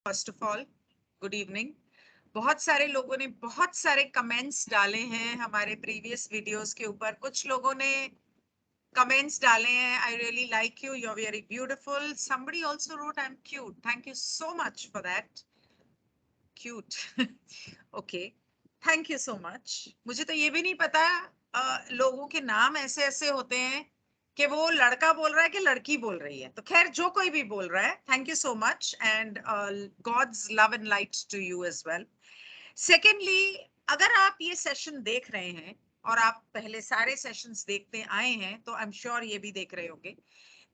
First of all good evening. बहुत सारे लोगों ने बहुत सारे कमेंट्स डाले हैं हमारे प्रीवियस वीडियोस के ऊपर। कुछ लोगों ने कमेंट्स डाले हैं, I really like you, you are very beautiful. Somebody also wrote I am cute, thank you so much for that. Cute okay, thank you so much. मुझे तो ये भी नहीं पता लोगों के नाम ऐसे ऐसे होते हैं कि वो लड़का बोल रहा है कि लड़की बोल रही है। तो खैर जो कोई भी बोल रहा है, thank you so much and God's love and light to you as well. Secondly, अगर आप ये सेशन देख रहे हैं और आप पहले सारे सेशंस देखते आए हैं तो आई एम श्योर ये भी देख रहे होंगे।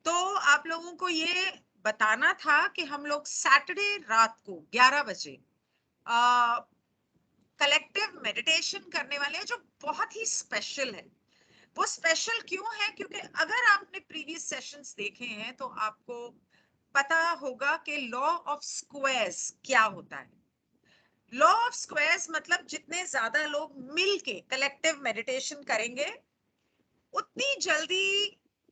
तो आप लोगों को ये बताना था कि हम लोग सैटरडे रात को 11 बजे कलेक्टिव मेडिटेशन करने वाले हैं, जो बहुत ही स्पेशल है। वो स्पेशल क्यों है? क्योंकि अगर आपने प्रीवियस सेशंस देखे हैं तो आपको पता होगा कि लॉ ऑफ स्क्वायर्स क्या होता है। लॉ ऑफ स्क्वायर्स मतलब जितने ज्यादा लोग मिलके कलेक्टिव मेडिटेशन करेंगे, उतनी जल्दी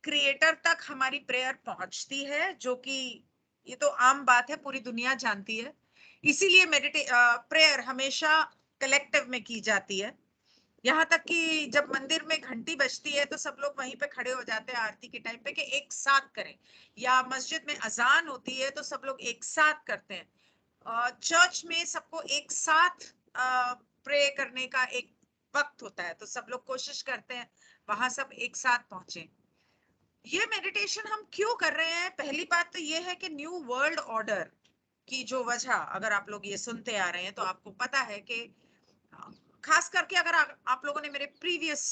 क्रिएटर तक हमारी प्रेयर पहुंचती है, जो कि ये तो आम बात है, पूरी दुनिया जानती है। इसीलिए प्रेयर हमेशा कलेक्टिव में की जाती है। यहाँ तक कि जब मंदिर में घंटी बजती है तो सब लोग वहीं पे खड़े हो जाते हैं आरती के टाइम पे कि एक साथ करें, या मस्जिद में अजान होती है तो सब लोग एक साथ करते हैं। चर्च में सबको एक साथ प्रे करने का एक वक्त होता है, तो सब लोग कोशिश करते हैं वहां सब एक साथ पहुंचे। ये मेडिटेशन हम क्यों कर रहे हैं? पहली बात तो ये है कि न्यू वर्ल्ड ऑर्डर की जो वजह, अगर आप लोग ये सुनते आ रहे हैं तो आपको पता है कि खास करके अगर आप लोगों ने मेरे प्रीवियस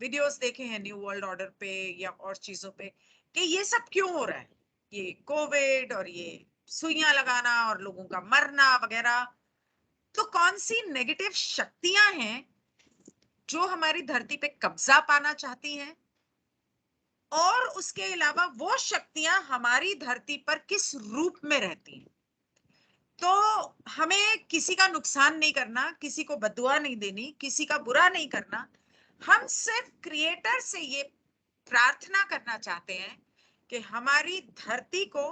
वीडियोस देखे हैं न्यू वर्ल्ड ऑर्डर पे या और चीजों पे, कि ये सब क्यों हो रहा है, ये कोविड और ये सुइयां लगाना और लोगों का मरना वगैरह, तो कौन सी नेगेटिव शक्तियां हैं जो हमारी धरती पे कब्जा पाना चाहती हैं, और उसके अलावा वो शक्तियां हमारी धरती पर किस रूप में रहती हैं। तो हमें किसी का नुकसान नहीं करना, किसी को बद्दुआ नहीं देनी, किसी का बुरा नहीं करना। हम सिर्फ क्रिएटर से ये प्रार्थना करना चाहते हैं कि हमारी धरती को,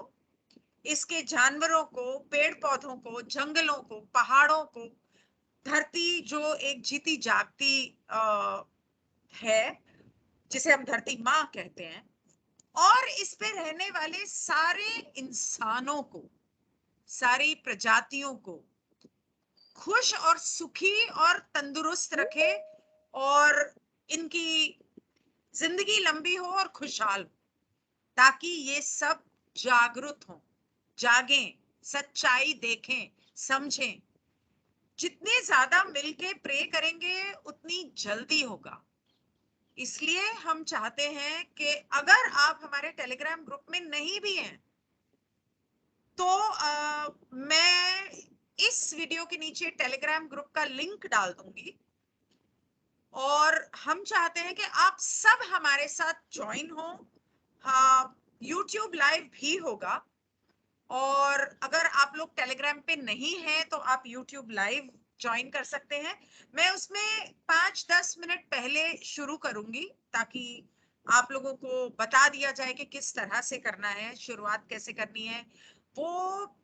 इसके जानवरों को, पेड़ पौधों को, जंगलों को, पहाड़ों को, धरती जो एक जीती जागती है, जिसे हम धरती माँ कहते हैं, और इस पे रहने वाले सारे इंसानों को, सारी प्रजातियों को खुश और सुखी और तंदुरुस्त रखे, और इनकी जिंदगी लंबी हो और खुशहाल हो, ताकि ये सब जागरूक हों, जागें, सच्चाई देखें, समझें। जितने ज्यादा मिलके प्रे करेंगे उतनी जल्दी होगा। इसलिए हम चाहते हैं कि अगर आप हमारे टेलीग्राम ग्रुप में नहीं भी हैं तो मैं इस वीडियो के नीचे टेलीग्राम ग्रुप का लिंक डाल दूंगी, और हम चाहते हैं कि आप सब हमारे साथ ज्वाइन हो। हाँ, यूट्यूब लाइव भी होगा, और अगर आप लोग टेलीग्राम पे नहीं हैं तो आप यूट्यूब लाइव ज्वाइन कर सकते हैं। मैं उसमें 5-10 मिनट पहले शुरू करूंगी, ताकि आप लोगों को बता दिया जाए कि किस तरह से करना है, शुरुआत कैसे करनी है, वो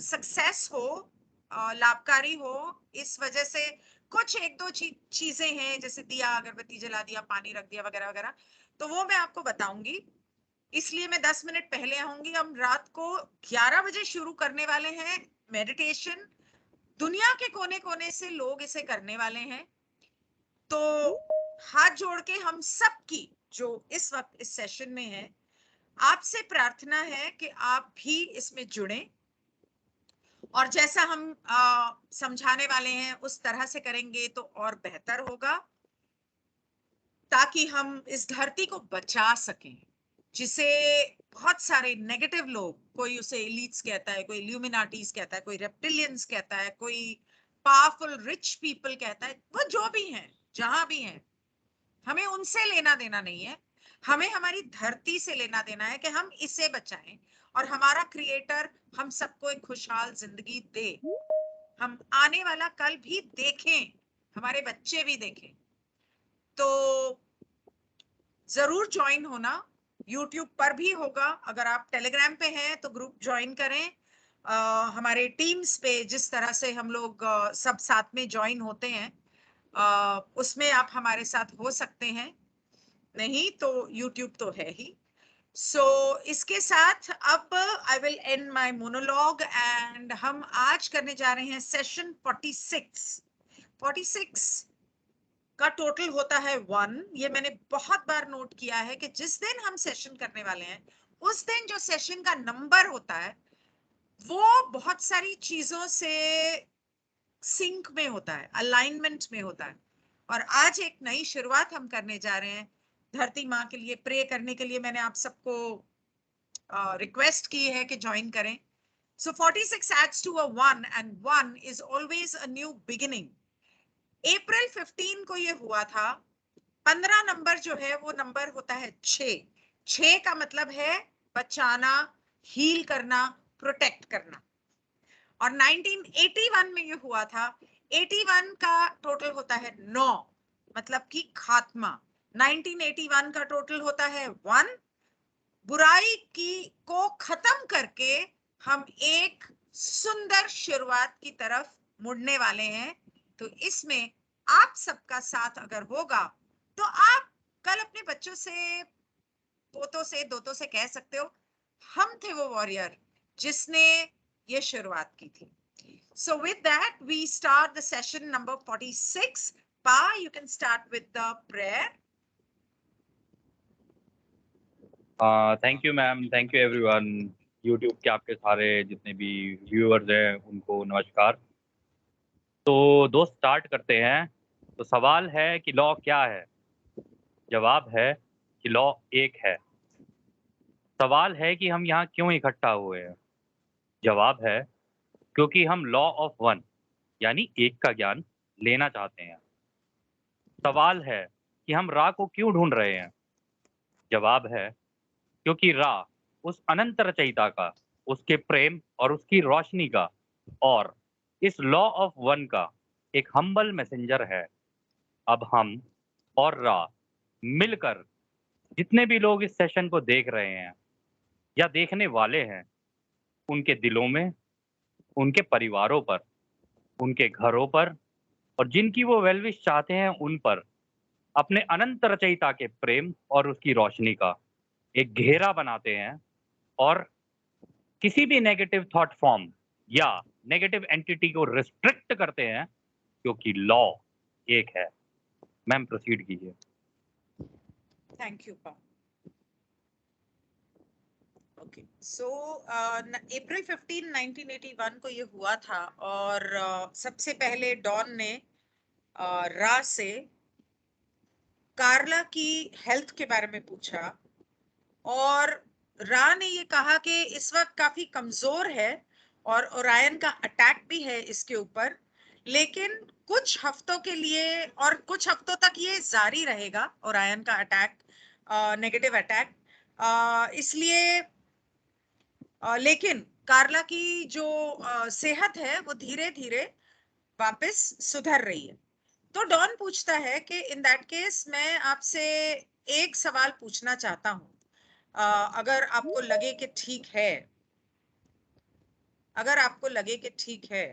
सक्सेस हो, लाभकारी हो। इस वजह से कुछ एक दो चीजें हैं, जैसे दिया, अगरबत्ती जला दिया, पानी रख दिया, वगैरह वगैरह, तो वो मैं आपको बताऊंगी। इसलिए मैं 10 मिनट पहले आऊंगी। हम रात को 11 बजे शुरू करने वाले हैं मेडिटेशन। दुनिया के कोने कोने से लोग इसे करने वाले हैं। तो हाथ जोड़ के हम सब की, जो इस वक्त इस सेशन में है, आपसे प्रार्थना है कि आप भी इसमें जुड़ें, और जैसा हम समझाने वाले हैं उस तरह से करेंगे तो और बेहतर होगा, ताकि हम इस धरती को बचा सकें, जिसे बहुत सारे नेगेटिव लोग, कोई उसे एलिट्स कहता है, कोई इल्यूमिनाटीज कहता है, कोई रेप्टिलियंस कहता है, कोई पावरफुल रिच पीपल कहता है, वो जो भी हैं, जहां भी हैं, हमें उनसे लेना देना नहीं है। हमें हमारी धरती से लेना देना है कि हम इसे बचाएं, और हमारा क्रिएटर हम सबको एक खुशहाल जिंदगी दे, हम आने वाला कल भी देखें, हमारे बच्चे भी देखें। तो जरूर ज्वाइन होना। YouTube पर भी होगा, अगर आप टेलीग्राम पे हैं तो ग्रुप ज्वाइन करें, हमारे टीम्स पे जिस तरह से हम लोग सब साथ में ज्वाइन होते हैं, उसमें आप हमारे साथ हो सकते हैं, नहीं तो यूट्यूब तो है ही। सो इसके साथ अब I will and my monologue and हम आज करने जा रहे हैं सेशन 46। 46 का टोटल होता है 1। ये मैंने बहुत बार नोट किया है कि जिस दिन हम सेशन करने वाले हैं उस दिन जो सेशन का नंबर होता है वो बहुत सारी चीजों से सिंक में होता है, अलाइनमेंट में होता है। और आज एक नई शुरुआत हम करने जा रहे हैं। धरती माँ के लिए प्रे करने के लिए मैंने आप सबको रिक्वेस्ट की है कि ज्वाइन करें। So 46 adds to a 1 and 1 is always a new beginning. अप्रैल 15 को ये हुआ था। 15 नंबर जो है वो नंबर होता है 6। 6 का मतलब है बचाना, हील करना, प्रोटेक्ट करना। और 1981 में ये हुआ था। 81 का टोटल होता है 9, मतलब कि खात्मा। 1981 का टोटल होता है 1। बुराई की को खत्म करके हम एक सुंदर शुरुआत की तरफ मुड़ने वाले हैं। तो इसमें आप सबका साथ अगर होगा तो आप कल अपने बच्चों से, पोतों से, दोतों से कह सकते हो हम थे वो वॉरियर जिसने ये शुरुआत की थी। So with that we start the session number 46. Pa, you can start with the prayer. Thank you ma'am, thank you everyone. YouTube के आपके सारे जितने भी व्यूअर्स हैं उनको नमस्कार। तो दोस्त स्टार्ट करते हैं। तो सवाल है कि लॉ क्या है? जवाब है कि लॉ एक है। सवाल है कि हम यहाँ क्यों इकट्ठा हुए हैं? जवाब है क्योंकि हम लॉ ऑफ वन यानी एक का ज्ञान लेना चाहते हैं। सवाल है कि हम रा को क्यों ढूंढ रहे हैं? जवाब है क्योंकि रा उस अनंत रचयिता का, उसके प्रेम और उसकी रोशनी का और इस लॉ ऑफ वन का एक हम्बल मैसेंजर है। अब हम और रा मिलकर जितने भी लोग इस सेशन को देख रहे हैं या देखने वाले हैं, उनके दिलों में, उनके परिवारों पर, उनके घरों पर और जिनकी वो वेलविश चाहते हैं उन पर अपने अनंत रचयिता के प्रेम और उसकी रोशनी का एक घेरा बनाते हैं और किसी भी नेगेटिव थॉट फॉर्म या नेगेटिव एंटिटी को रिस्ट्रिक्ट करते हैं, क्योंकि लॉ एक है। मैम प्रोसीड कीजिए। Thank you, Pa. Okay. So अप्रैल 15, 1981 को ये हुआ था और सबसे पहले डॉन ने रा से कार्ला की हेल्थ के बारे में पूछा और रा ने ये कहा कि इस वक्त काफी कमजोर है और ओरायन का अटैक भी है इसके ऊपर, लेकिन कुछ हफ्तों के लिए और कुछ हफ्तों तक ये जारी रहेगा ओरायन का अटैक, नेगेटिव अटैक। इसलिए लेकिन कार्ला की जो सेहत है वो धीरे धीरे वापस सुधर रही है। तो डॉन पूछता है कि इन दैट केस मैं आपसे एक सवाल पूछना चाहता हूँ, अगर आपको लगे कि ठीक है, अगर आपको लगे कि ठीक है,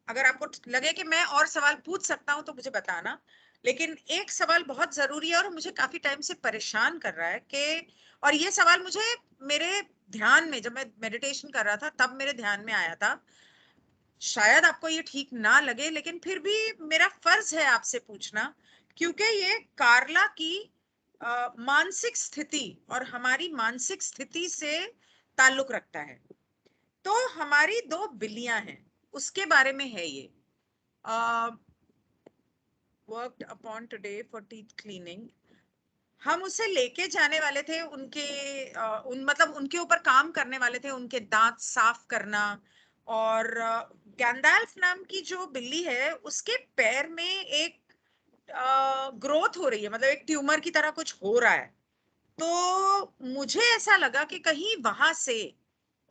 अगर आपको लगे कि मैं और सवाल पूछ सकता हूं तो मुझे बताना। लेकिन एक सवाल बहुत जरूरी है और मुझे काफी टाइम से परेशान कर रहा है कि, और ये सवाल मुझे मेरे ध्यान में, जब मैं मेडिटेशन कर रहा था तब मेरे ध्यान में आया था। शायद आपको ये ठीक ना लगे लेकिन फिर भी मेरा फर्ज है आपसे पूछना, क्योंकि ये कार्ला की मानसिक स्थिति और हमारी मानसिक स्थिति से ताल्लुक रखता है। तो हमारी 2 बिल्लियां हैं, उसके बारे में है ये। Worked upon today for teeth cleaning. हम उसे लेके जाने वाले थे उनके मतलब उनके ऊपर काम करने वाले थे, उनके दांत साफ करना। और गैंडाल्फ नाम की जो बिल्ली है उसके पैर में एक ग्रोथ हो रही है, मतलब एक ट्यूमर की तरह कुछ हो रहा है। तो मुझे ऐसा लगा कि कहीं वहां से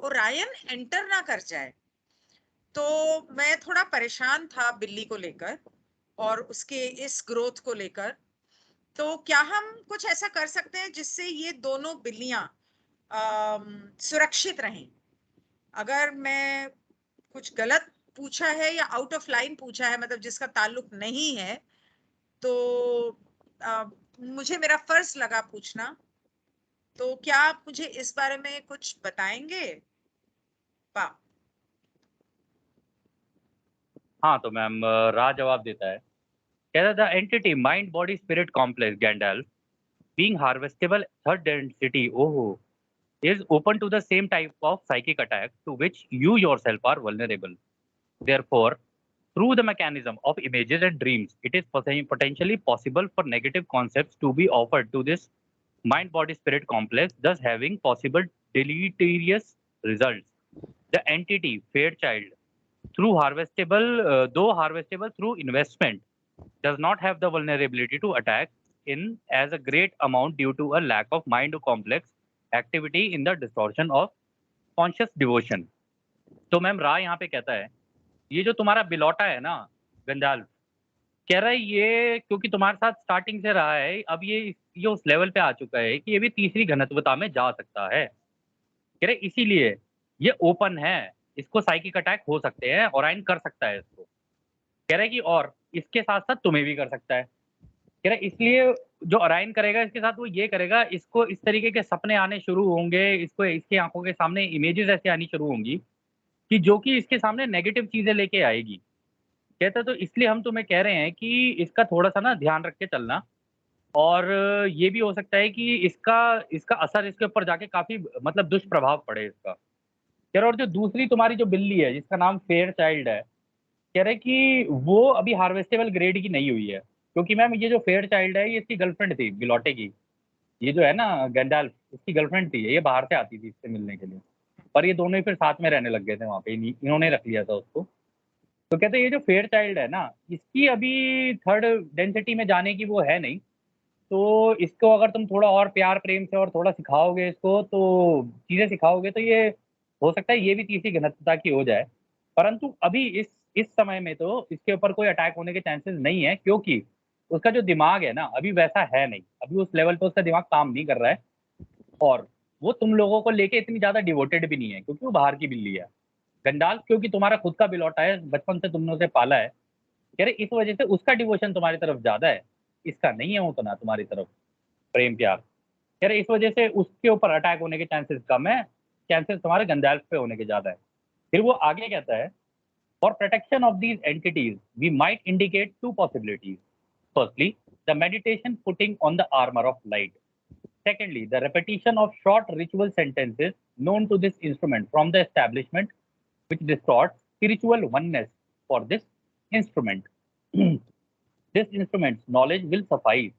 ओरायन एंटर ना कर जाए। तो मैं थोड़ा परेशान था बिल्ली को लेकर और उसके इस ग्रोथ को लेकर। तो क्या हम कुछ ऐसा कर सकते हैं जिससे ये दोनों बिल्लियां सुरक्षित रहें? अगर मैं कुछ गलत पूछा है या आउट ऑफ लाइन पूछा है, मतलब जिसका ताल्लुक नहीं है, तो मुझे मेरा फर्ज लगा पूछना। तो क्या आप मुझे इस बारे में कुछ बताएंगे? पा हाँ तो मैम राज जवाब देता है, कहता the entity mind body spirit complex Gandalf being harvestable third density is open to the same type of psychic attack to which you yourself are vulnerable. Therefore, through the mechanism of images and dreams, it is potentially possible for negative concepts to be offered to this mind body spirit complex, thus having possible deleterious results. The entity, Fairchild, though harvestable through investment, does not have the vulnerability to attack in as a great amount due to a lack of mind complex activity in the distortion of conscious devotion. तो ma'am रा यहाँ पे कहता है, ये जो तुम्हारा बिलौटा है ना गंडाल्फ, कह रहा है ये क्योंकि तुम्हारे साथ स्टार्टिंग से रहा है, अब ये उस लेवल पे आ चुका है कि ये भी तीसरी घनत्वता में जा सकता है। कह रहे इसीलिए ये ओपन है, इसको साइकिक अटैक हो सकते हैं और आइन कर सकता है इसको। कह रहे कि और इसके साथ साथ तुम्हें भी कर सकता है। कह रहे इसलिए जो अराइन करेगा इसके साथ वो ये करेगा, इसको इस तरीके के सपने आने शुरू होंगे, इसको इसकी आंखों के सामने इमेजेस ऐसे आनी शुरू होंगी कि जो कि इसके सामने नेगेटिव चीजें लेके आएगी। कहता तो इसलिए हम तुम्हें कह रहे हैं कि इसका थोड़ा सा ना ध्यान रख के चलना, और ये भी हो सकता है कि इसका इसका असर इसके ऊपर जाके काफी मतलब दुष्प्रभाव पड़े इसका। कह रहे और जो दूसरी तुम्हारी जो बिल्ली है जिसका नाम फेयर चाइल्ड है, कह रहे कि वो अभी हार्वेस्टेबल ग्रेड की नहीं हुई है, क्योंकि मैम ये जो फेयर चाइल्ड है ये इसकी गर्लफ्रेंड थी बिलौटे की। ये जो है ना गैंडाल्फ, इसकी गर्लफ्रेंड थी, ये बाहर से आती थी इससे मिलने के लिए, पर ये दोनों ही फिर साथ में रहने लग गए थे वहाँ पे, इन्होंने रख लिया था उसको। तो कहते हैं ये जो फेयर चाइल्ड है ना, इसकी अभी थर्ड डेंसिटी में जाने की वो है नहीं, तो इसको अगर तुम थोड़ा और प्यार प्रेम से और थोड़ा सिखाओगे इसको, तो चीज़ें सिखाओगे, तो ये हो सकता है ये भी तीसरी घनत्वता की हो जाए। परंतु अभी इस समय में तो इसके ऊपर कोई अटैक होने के चांसेस नहीं है, क्योंकि उसका जो दिमाग है ना अभी वैसा है नहीं, अभी उस लेवल पे उसका दिमाग काम नहीं कर रहा है, और वो तुम लोगों को लेके इतनी ज़्यादा डिवोटेड भी नहीं है, क्योंकि वो बाहर की बिल्ली है। गंडाल क्योंकि तुम्हारा खुद का बिलौटा है, बचपन से तुमने उसे पाला है, कह रहे इस वजह से उसका डिवोशन तुम्हारी तरफ ज़्यादा है, इसका नहीं है उतना तुम्हारी तरफ प्रेम प्यार। कह रहे इस वजह से उसके ऊपर अटैक होने के चांसेस कम है, चांसेस तुम्हारे गंडाल्फ पे होने के ज़्यादा है। फिर वो आगे कहता है, for protection of these entities we might indicate two possibilities. Firstly, the meditation putting on the armor of light. Secondly, the repetition of short ritual sentences known to this instrument from the establishment, which distorts spiritual oneness for this instrument. This instrument's knowledge will suffice.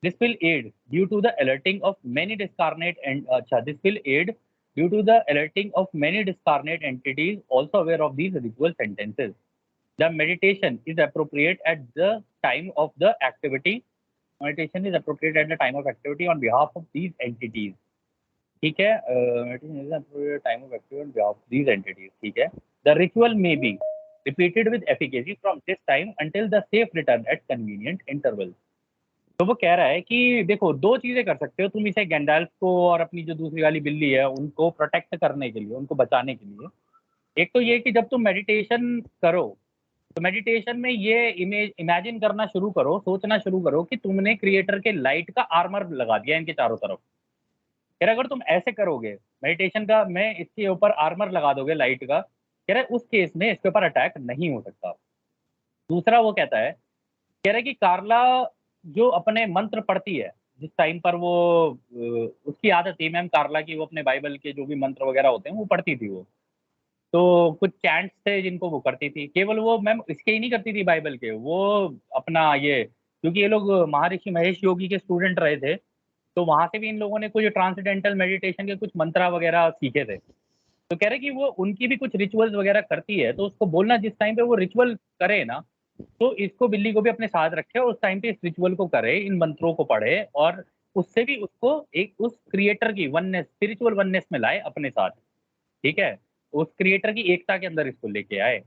This will aid due to the alerting of many discarnate and this will aid due to the alerting of many discarnate entities also aware of these ritual sentences. The meditation is appropriate at the time of the activity. Meditation is appropriate at the time of activity on behalf of these entities. ठीक है, meditation is appropriate time of activity on behalf of these entities. ठीक है, the ritual may be repeated with efficacy from this time until the safe return at convenient intervals. तो वो कह रहा है कि देखो दो चीजें कर सकते हो तुम, इसे गैंडाल्फ को और अपनी जो दूसरी वाली बिल्ली है उनको प्रोटेक्ट करने के लिए, उनको बचाने के लिए। एक तो ये कि जब तुम मेडिटेशन करो तो मेडिटेशन में ये इमेजिन करना शुरू करो, सोचना शुरू करो कि तुमने क्रिएटर के लाइट का आर्मर लगा दिया इनके चारों तरफ। यार अगर तुम ऐसे करोगे मेडिटेशन का, मैं इसके ऊपर आर्मर लगा दोगे लाइट का, कह रहे उस केस में इसके ऊपर अटैक नहीं हो सकता। दूसरा वो कहता है, कह रहे कि कार्ला जो अपने मंत्र पढ़ती है जिस टाइम पर वो उसकी आदत थी मैम कार्ला की, वो अपने बाइबल के जो भी मंत्र वगैरह होते हैं वो पढ़ती थी वो। तो कुछ चैंट्स थे जिनको वो करती थी, केवल वो मैम इसके ही नहीं करती थी बाइबल के, वो अपना ये क्योंकि ये लोग महर्षि महेश योगी के स्टूडेंट रहे थे, तो वहां से भी इन लोगों ने कुछ ट्रांसडेंटल मेडिटेशन के कुछ मंत्र वगैरह सीखे थे। तो कह रहे कि वो उनकी भी कुछ रिचुअल्स वगैरह करती है, तो उसको बोलना जिस टाइम पे वो रिचुअल करे ना, तो इसको बिल्ली को भी अपने साथ रखे और उस टाइम पे इस रिचुअल को करे, इन मंत्रों को पढ़े, और उससे भी उसको एक उस क्रिएटर की वननेस, स्पिरिचुअल वननेस में लाए अपने साथ। ठीक है, उस क्रिएटर की एकता के अंदर इसको लेके आए।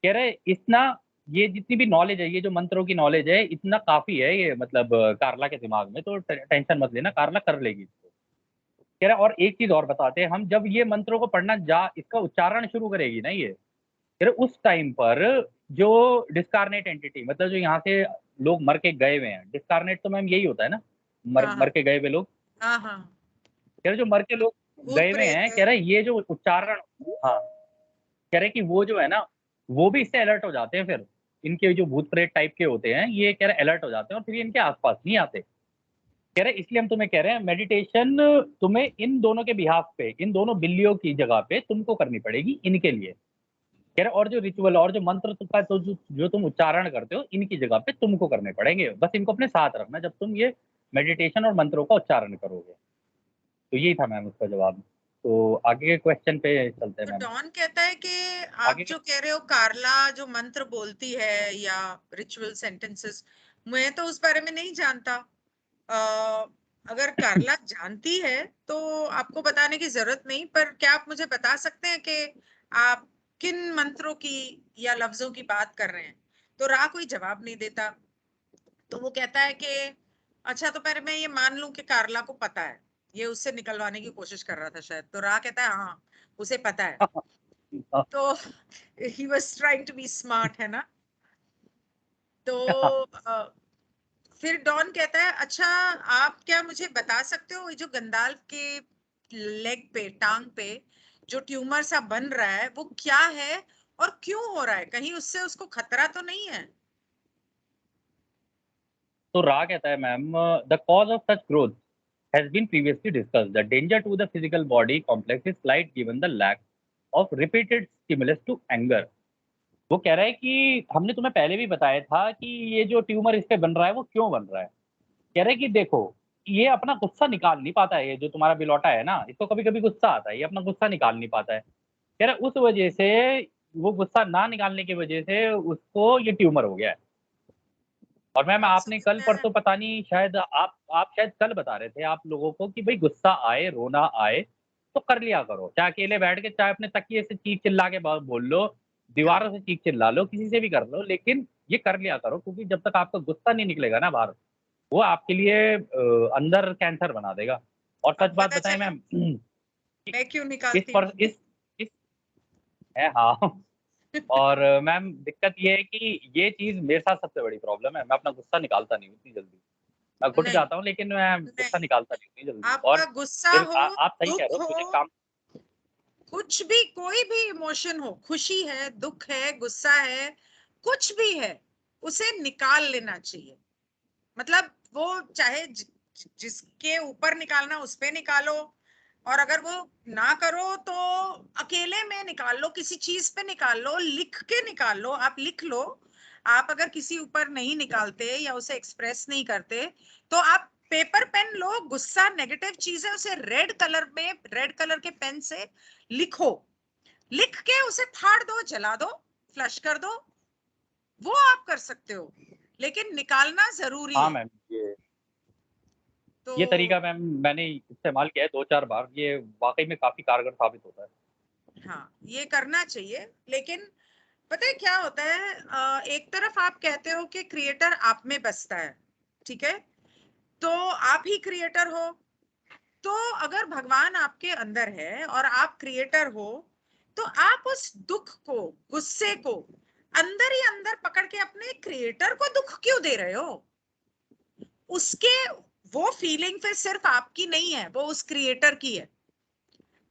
कह रहे इतना, ये जितनी भी नॉलेज है, ये जो मंत्रों की नॉलेज है, इतना काफी है ये, मतलब कार्ला के दिमाग में, तो टेंशन मत लेना, कार्ला कर लेगी इसको। कह रहा और एक चीज और बताते हैं, हम जब ये मंत्रों को पढ़ना इसका उच्चारण शुरू करेगी ना ये, कह रहे उस टाइम पर जो डिस्कार्नेट एंटिटी, मतलब जो यहाँ से लोग मर के गए हुए हैं, डिस्कार्नेट तो मैम यही होता है ना, मर हाँ मर के गए हुए लोग, हाँ हाँ, कह रहे जो मर के लोग भूत गए हुए प्रेत हैं, है। कह रहे ये जो उच्चारण, हाँ, कह रहे कि वो जो है ना, वो भी इससे अलर्ट हो जाते हैं फिर, इनके जो भूत प्रेत टाइप के होते हैं, ये कह रहे अलर्ट हो जाते हैं और फिर ये इनके आसपास नहीं आते। कह रहे इसलिए हम तुम्हें कह रहे हैं मेडिटेशन तुम्हें इन दोनों के बिहाफ पे, इन दोनों बिल्लियों की जगह पे तुमको करनी पड़ेगी इनके लिए। कह रहे और जो रिचुअल और जो मंत्र का तो जो तुम उच्चारण करते हो, इनकी जगह पे तुमको करने पड़ेंगे, बस इनको अपने साथ रखना जब तुम ये मेडिटेशन और मंत्रों का उच्चारण करोगे। तो यही था मैम उसका जवाब। तो आगे के क्वेश्चन पे चलते हैं तो मैम। डॉन कहता है कि आप आगे जो कह रहे हो कार्ला जो मंत्र बोलती है या रिचुअल सेंटेंसेस, मैं तो उस बारे में नहीं जानता। अगर कार्ला जानती है तो आपको बताने की जरूरत नहीं, पर क्या आप मुझे बता सकते हैं कि आप किन मंत्रों की या लफ्जों की बात कर रहे हैं? तो रा कोई जवाब नहीं देता। तो वो कहता है कि अच्छा, तो पहले मैं ये मान लूं कि कार्ला को पता है, ये उससे निकलवाने की कोशिश कर रहा था शायद। तो रा कहता है हाँ, उसे पता है। तो he was trying to be smart, है ना? तो फिर डॉन कहता है अच्छा, आप क्या मुझे बता सकते हो ये जो गंदाल्फ के लेग पे, टांग पे जो ट्यूमर सा बन रहा है वो क्या है और क्यों हो रहा है? कहीं उससे उसको खतरा तो नहीं है? तो रा कहता है ma'am, the cause of such growth has been previously discussed. The danger to the physical body complex is slight given the lack of repeated stimulus to anger. वो कह रहा है कि हमने तुम्हें पहले भी बताया था कि ये जो ट्यूमर इस पे बन रहा है वो क्यों बन रहा है। कह रहे कि देखो, ये अपना गुस्सा निकाल नहीं पाता है, ये जो तुम्हारा बिलौटा है ना, इसको कभी कभी गुस्सा आता है, ये अपना गुस्सा निकाल नहीं पाता है। कह रहा उस वजह से, वो गुस्सा ना निकालने की वजह से उसको ये ट्यूमर हो गया है। और मैम बात आपने समझ कल में है? परसों पता नहीं, शायद आप शायद कल बता रहे थे आप लोगों को कि भाई गुस्सा आए, रोना आए तो कर लिया करो, चाहे अकेले बैठ के, चाहे अपने तकिए से चीख चिल्ला के बोल लो, हाँ, दीवारों से चीख चिल्ला लो, किसी से भी कर लो, लेकिन ये कर लिया करो, क्योंकि जब तक आपका गुस्सा नहीं निकलेगा ना बाहर, वो आपके लिए अंदर कैंसर बना देगा। और सच अब बात पता बताएं चला मैम, मैं क्यों इस निकालती पर हूँ। इस है, हाँ। और मैम दिक्कत ये है कि ये चीज मेरे साथ सबसे बड़ी प्रॉब्लम है, मैं अपना गुस्सा निकालता नहीं हूँ इतनी जल्दी। मैं घुट नहीं जाता हूँ, लेकिन मैं गुस्सा नहीं, निकालता नहीं उतनी जल्दी। और आपका गुस्सा फिर हो, आप सही कह रहे दुख हो, हो, मुझे काम। कुछ भी, कोई भी इमोशन हो, खुशी है, दुख है, गुस्सा है, कुछ भी है, उसे निकाल लेना चाहिए। मतलब वो चाहे जिसके ऊपर निकालना उस पे निकालो, और अगर वो ना करो तो अकेले में निकाल लो, किसी चीज पे निकाल लो, लिख के निकाल लो, आप लिख लो। आप अगर किसी ऊपर नहीं निकालते या उसे एक्सप्रेस नहीं करते तो आप पेपर पेन लो, गुस्सा नेगेटिव चीज है, उसे रेड कलर में, रेड कलर के पेन से लिखो, लिख के उसे फाड़ दो, जला दो, फ्लश कर दो, वो आप कर सकते हो, लेकिन निकालना जरूरी हाँ है। मैम, तो ये तरीका मैम मैंने इस्तेमाल किया है 2-4 बार, ये वाकई में काफी कारगर साबित होता है। हाँ, ये करना चाहिए। लेकिन पता है क्या होता है, एक तरफ आप कहते हो कि क्रिएटर आप में बसता है, ठीक है, तो आप ही क्रिएटर हो। तो अगर भगवान आपके अंदर है और आप क्रिएटर हो, तो आप उस दुख को, गुस्से को अंदर ही अंदर पकड़ के अपने क्रिएटर को दुख क्यों दे रहे हो? उसके, वो फीलिंग फिर सिर्फ आपकी नहीं है, वो उस क्रिएटर की है।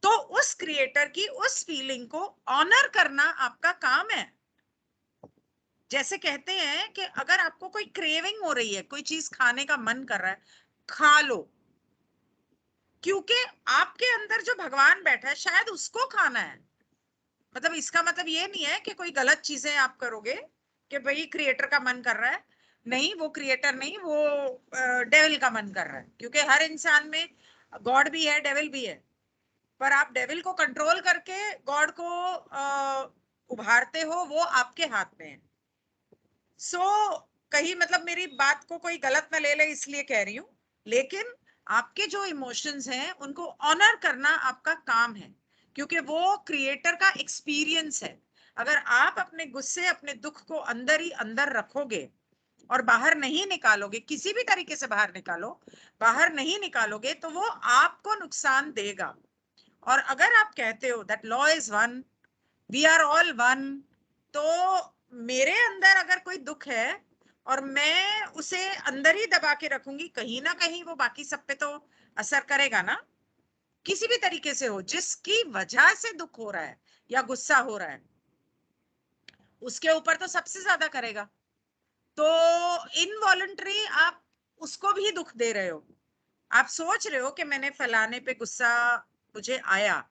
तो उस क्रिएटर की उस फीलिंग को ऑनर करना आपका काम है। जैसे कहते हैं कि अगर आपको कोई क्रेविंग हो रही है, कोई चीज खाने का मन कर रहा है, खा लो, क्योंकि आपके अंदर जो भगवान बैठा है शायद उसको खाना है। मतलब इसका मतलब ये नहीं है कि कोई गलत चीजें आप करोगे कि भाई क्रिएटर का मन कर रहा है, नहीं, वो क्रिएटर नहीं, वो डेविल का मन कर रहा है, क्योंकि हर इंसान में गॉड भी है, डेविल भी है। पर आप डेविल को कंट्रोल करके गॉड को उभारते हो, वो आपके हाथ में है। सो कहीं मतलब मेरी बात को कोई गलत ना ले ले, इसलिए कह रही हूं। लेकिन आपके जो इमोशंस हैं उनको ऑनर करना आपका काम है, क्योंकि वो क्रिएटर का एक्सपीरियंस है। अगर आप अपने गुस्से, अपने दुख को अंदर ही अंदर रखोगे और बाहर नहीं निकालोगे, किसी भी तरीके से बाहर निकालो, बाहर नहीं निकालोगे तो वो आपको नुकसान देगा। और अगर आप कहते हो that law is one, we are all one, तो मेरे अंदर अगर कोई दुख है और मैं उसे अंदर ही दबा के रखूंगी, कहीं ना कहीं वो बाकी सब पे तो असर करेगा ना, किसी भी तरीके से हो, जिसकी वजह से दुख हो रहा है या गुस्सा हो रहा है उसके ऊपर तो सबसे ज्यादा करेगा। तो इनवॉलंटरी आप उसको भी दुख दे रहे हो। आप सोच रहे हो कि मैंने फलाने पे गुस्सा मुझे आया,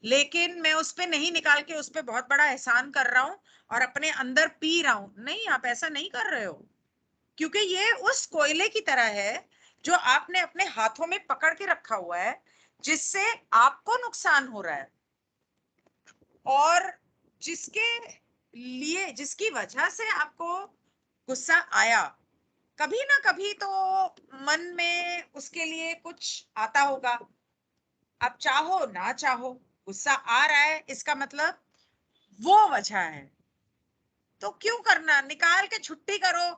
लेकिन मैं उस पे नहीं निकाल के उस पे बहुत बड़ा एहसान कर रहा हूं और अपने अंदर पी रहा हूं। नहीं, आप ऐसा नहीं कर रहे हो, क्योंकि ये उस कोयले की तरह है जो आपने अपने हाथों में पकड़ के रखा हुआ है, जिससे आपको नुकसान हो रहा है और जिसके लिए, जिसकी वजह से आपको गुस्सा आया। कभी ना कभी तो मन में उसके लिए कुछ आता होगा, आप चाहो ना चाहो गुस्सा आ रहा है, इसका मतलब वो वजह है। तो क्यों करना, निकाल के छुट्टी करो,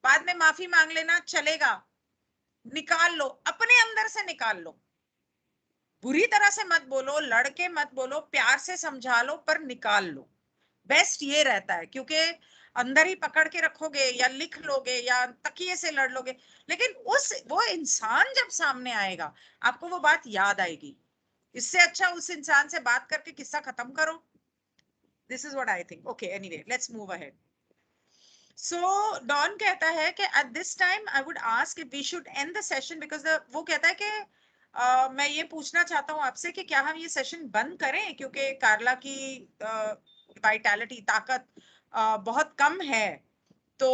बाद में माफी मांग लेना, चलेगा। निकाल लो, अपने अंदर से निकाल लो, बुरी तरह से मत बोलो, लड़के मत बोलो, प्यार से समझा लो, पर निकाल लो। बेस्ट ये रहता है, क्योंकि अंदर ही पकड़ के रखोगे या लिख लोगे या तकिए से लड़ लोगे, लेकिन वो इंसान जब सामने आएगा आपको वो बात याद आएगी। इससे अच्छा उस इंसान से बात करके किस्सा खत्म करो। This is what I think. Okay, anyway, let's move ahead. So Don कहता है कि at this time I would ask if we should end the session, because वो कहता है कि मैं ये पूछना चाहता हूँ आपसे कि क्या हम ये सेशन बंद करें, क्योंकि कार्ला की वाइटैलिटी, ताकत बहुत कम है। तो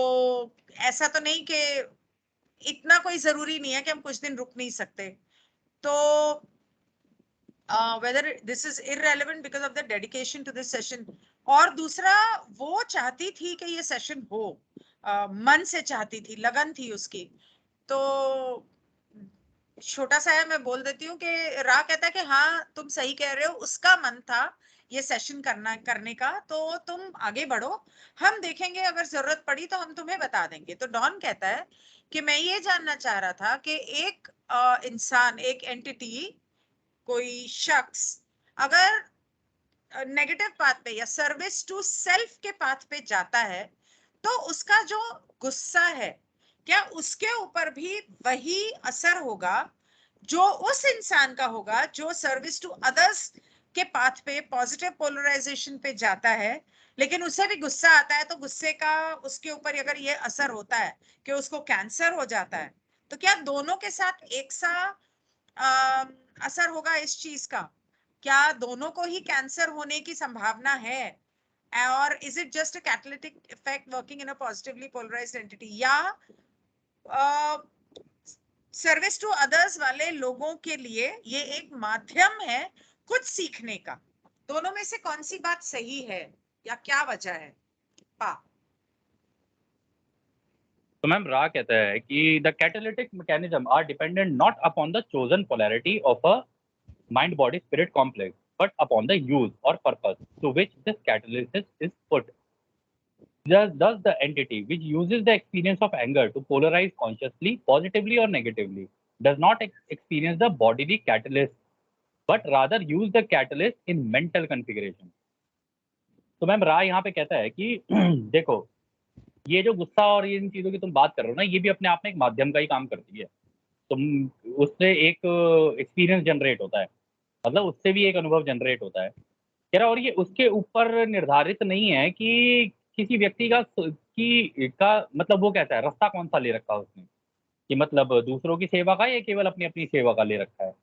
ऐसा तो नहीं कि इतना कोई जरूरी नहीं है कि हम कुछ दिन रुक नहीं सकते। तो whether this is irrelevant because of the dedication to this session। और दूसरा, वो चाहती थी कि ये सेशन हो, मन से चाहती थी, लगन थी उसकी। तो छोटा सा है, मैं बोल देती हूँ कि रा कहता है कि हाँ तुम सही कह रहे हो, उसका मन था ये सेशन करने का, तो तुम आगे बढ़ो, हम देखेंगे, अगर जरूरत पड़ी तो हम तुम्हें बता देंगे। तो डॉन कहता है कि मैं ये जानना चाह रहा था कि एक इंसान, एक एंटिटी, कोई शख्स अगर नेगेटिव पाथ पे या सर्विस टू सेल्फ के पाथ पे जाता है, तो उसका जो गुस्सा है, क्या उसके ऊपर भी वही असर होगा जो उस इंसान का होगा जो सर्विस टू अदर्स के पाथ पे, पॉजिटिव पोलराइजेशन पे जाता है, लेकिन उसे भी गुस्सा आता है। तो गुस्से का उसके ऊपर अगर ये असर होता है कि उसको कैंसर हो जाता है, तो क्या दोनों के साथ एक सा असर होगा इस चीज का? क्या दोनों को ही कैंसर होने की संभावना है? और is it just a catalytic effect working in a positively polarized entity, या सर्विस टू अदर्स वाले लोगों के लिए ये एक माध्यम है कुछ सीखने का? दोनों में से कौन सी बात सही है या क्या वजह है? पा तो मैम रा कहता है कि the catalytic mechanism are dependent not upon the chosen polarity of a mind body spirit complex but upon the use or purpose to which this catalysis is put. Thus the entity which uses the experience of anger to polarize consciously positively or negatively does not experience the bodily catalyst but rather use the catalyst in mental configuration. तो ma'am रा यहाँ पे कहता है कि देखो, ये जो गुस्सा और इन चीजों की तुम बात कर रहे हो ना, ये भी अपने आप में एक माध्यम का ही काम करती है। तुम उससे एक एक्सपीरियंस जनरेट होता है, मतलब उससे भी एक अनुभव जनरेट होता है, कह रहा। और ये उसके ऊपर निर्धारित नहीं है कि किसी व्यक्ति का मतलब वो कैसा है, रास्ता कौन सा ले रखा है उसने, कि मतलब दूसरों की सेवा का या केवल अपनी अपनी सेवा का ले रखा है।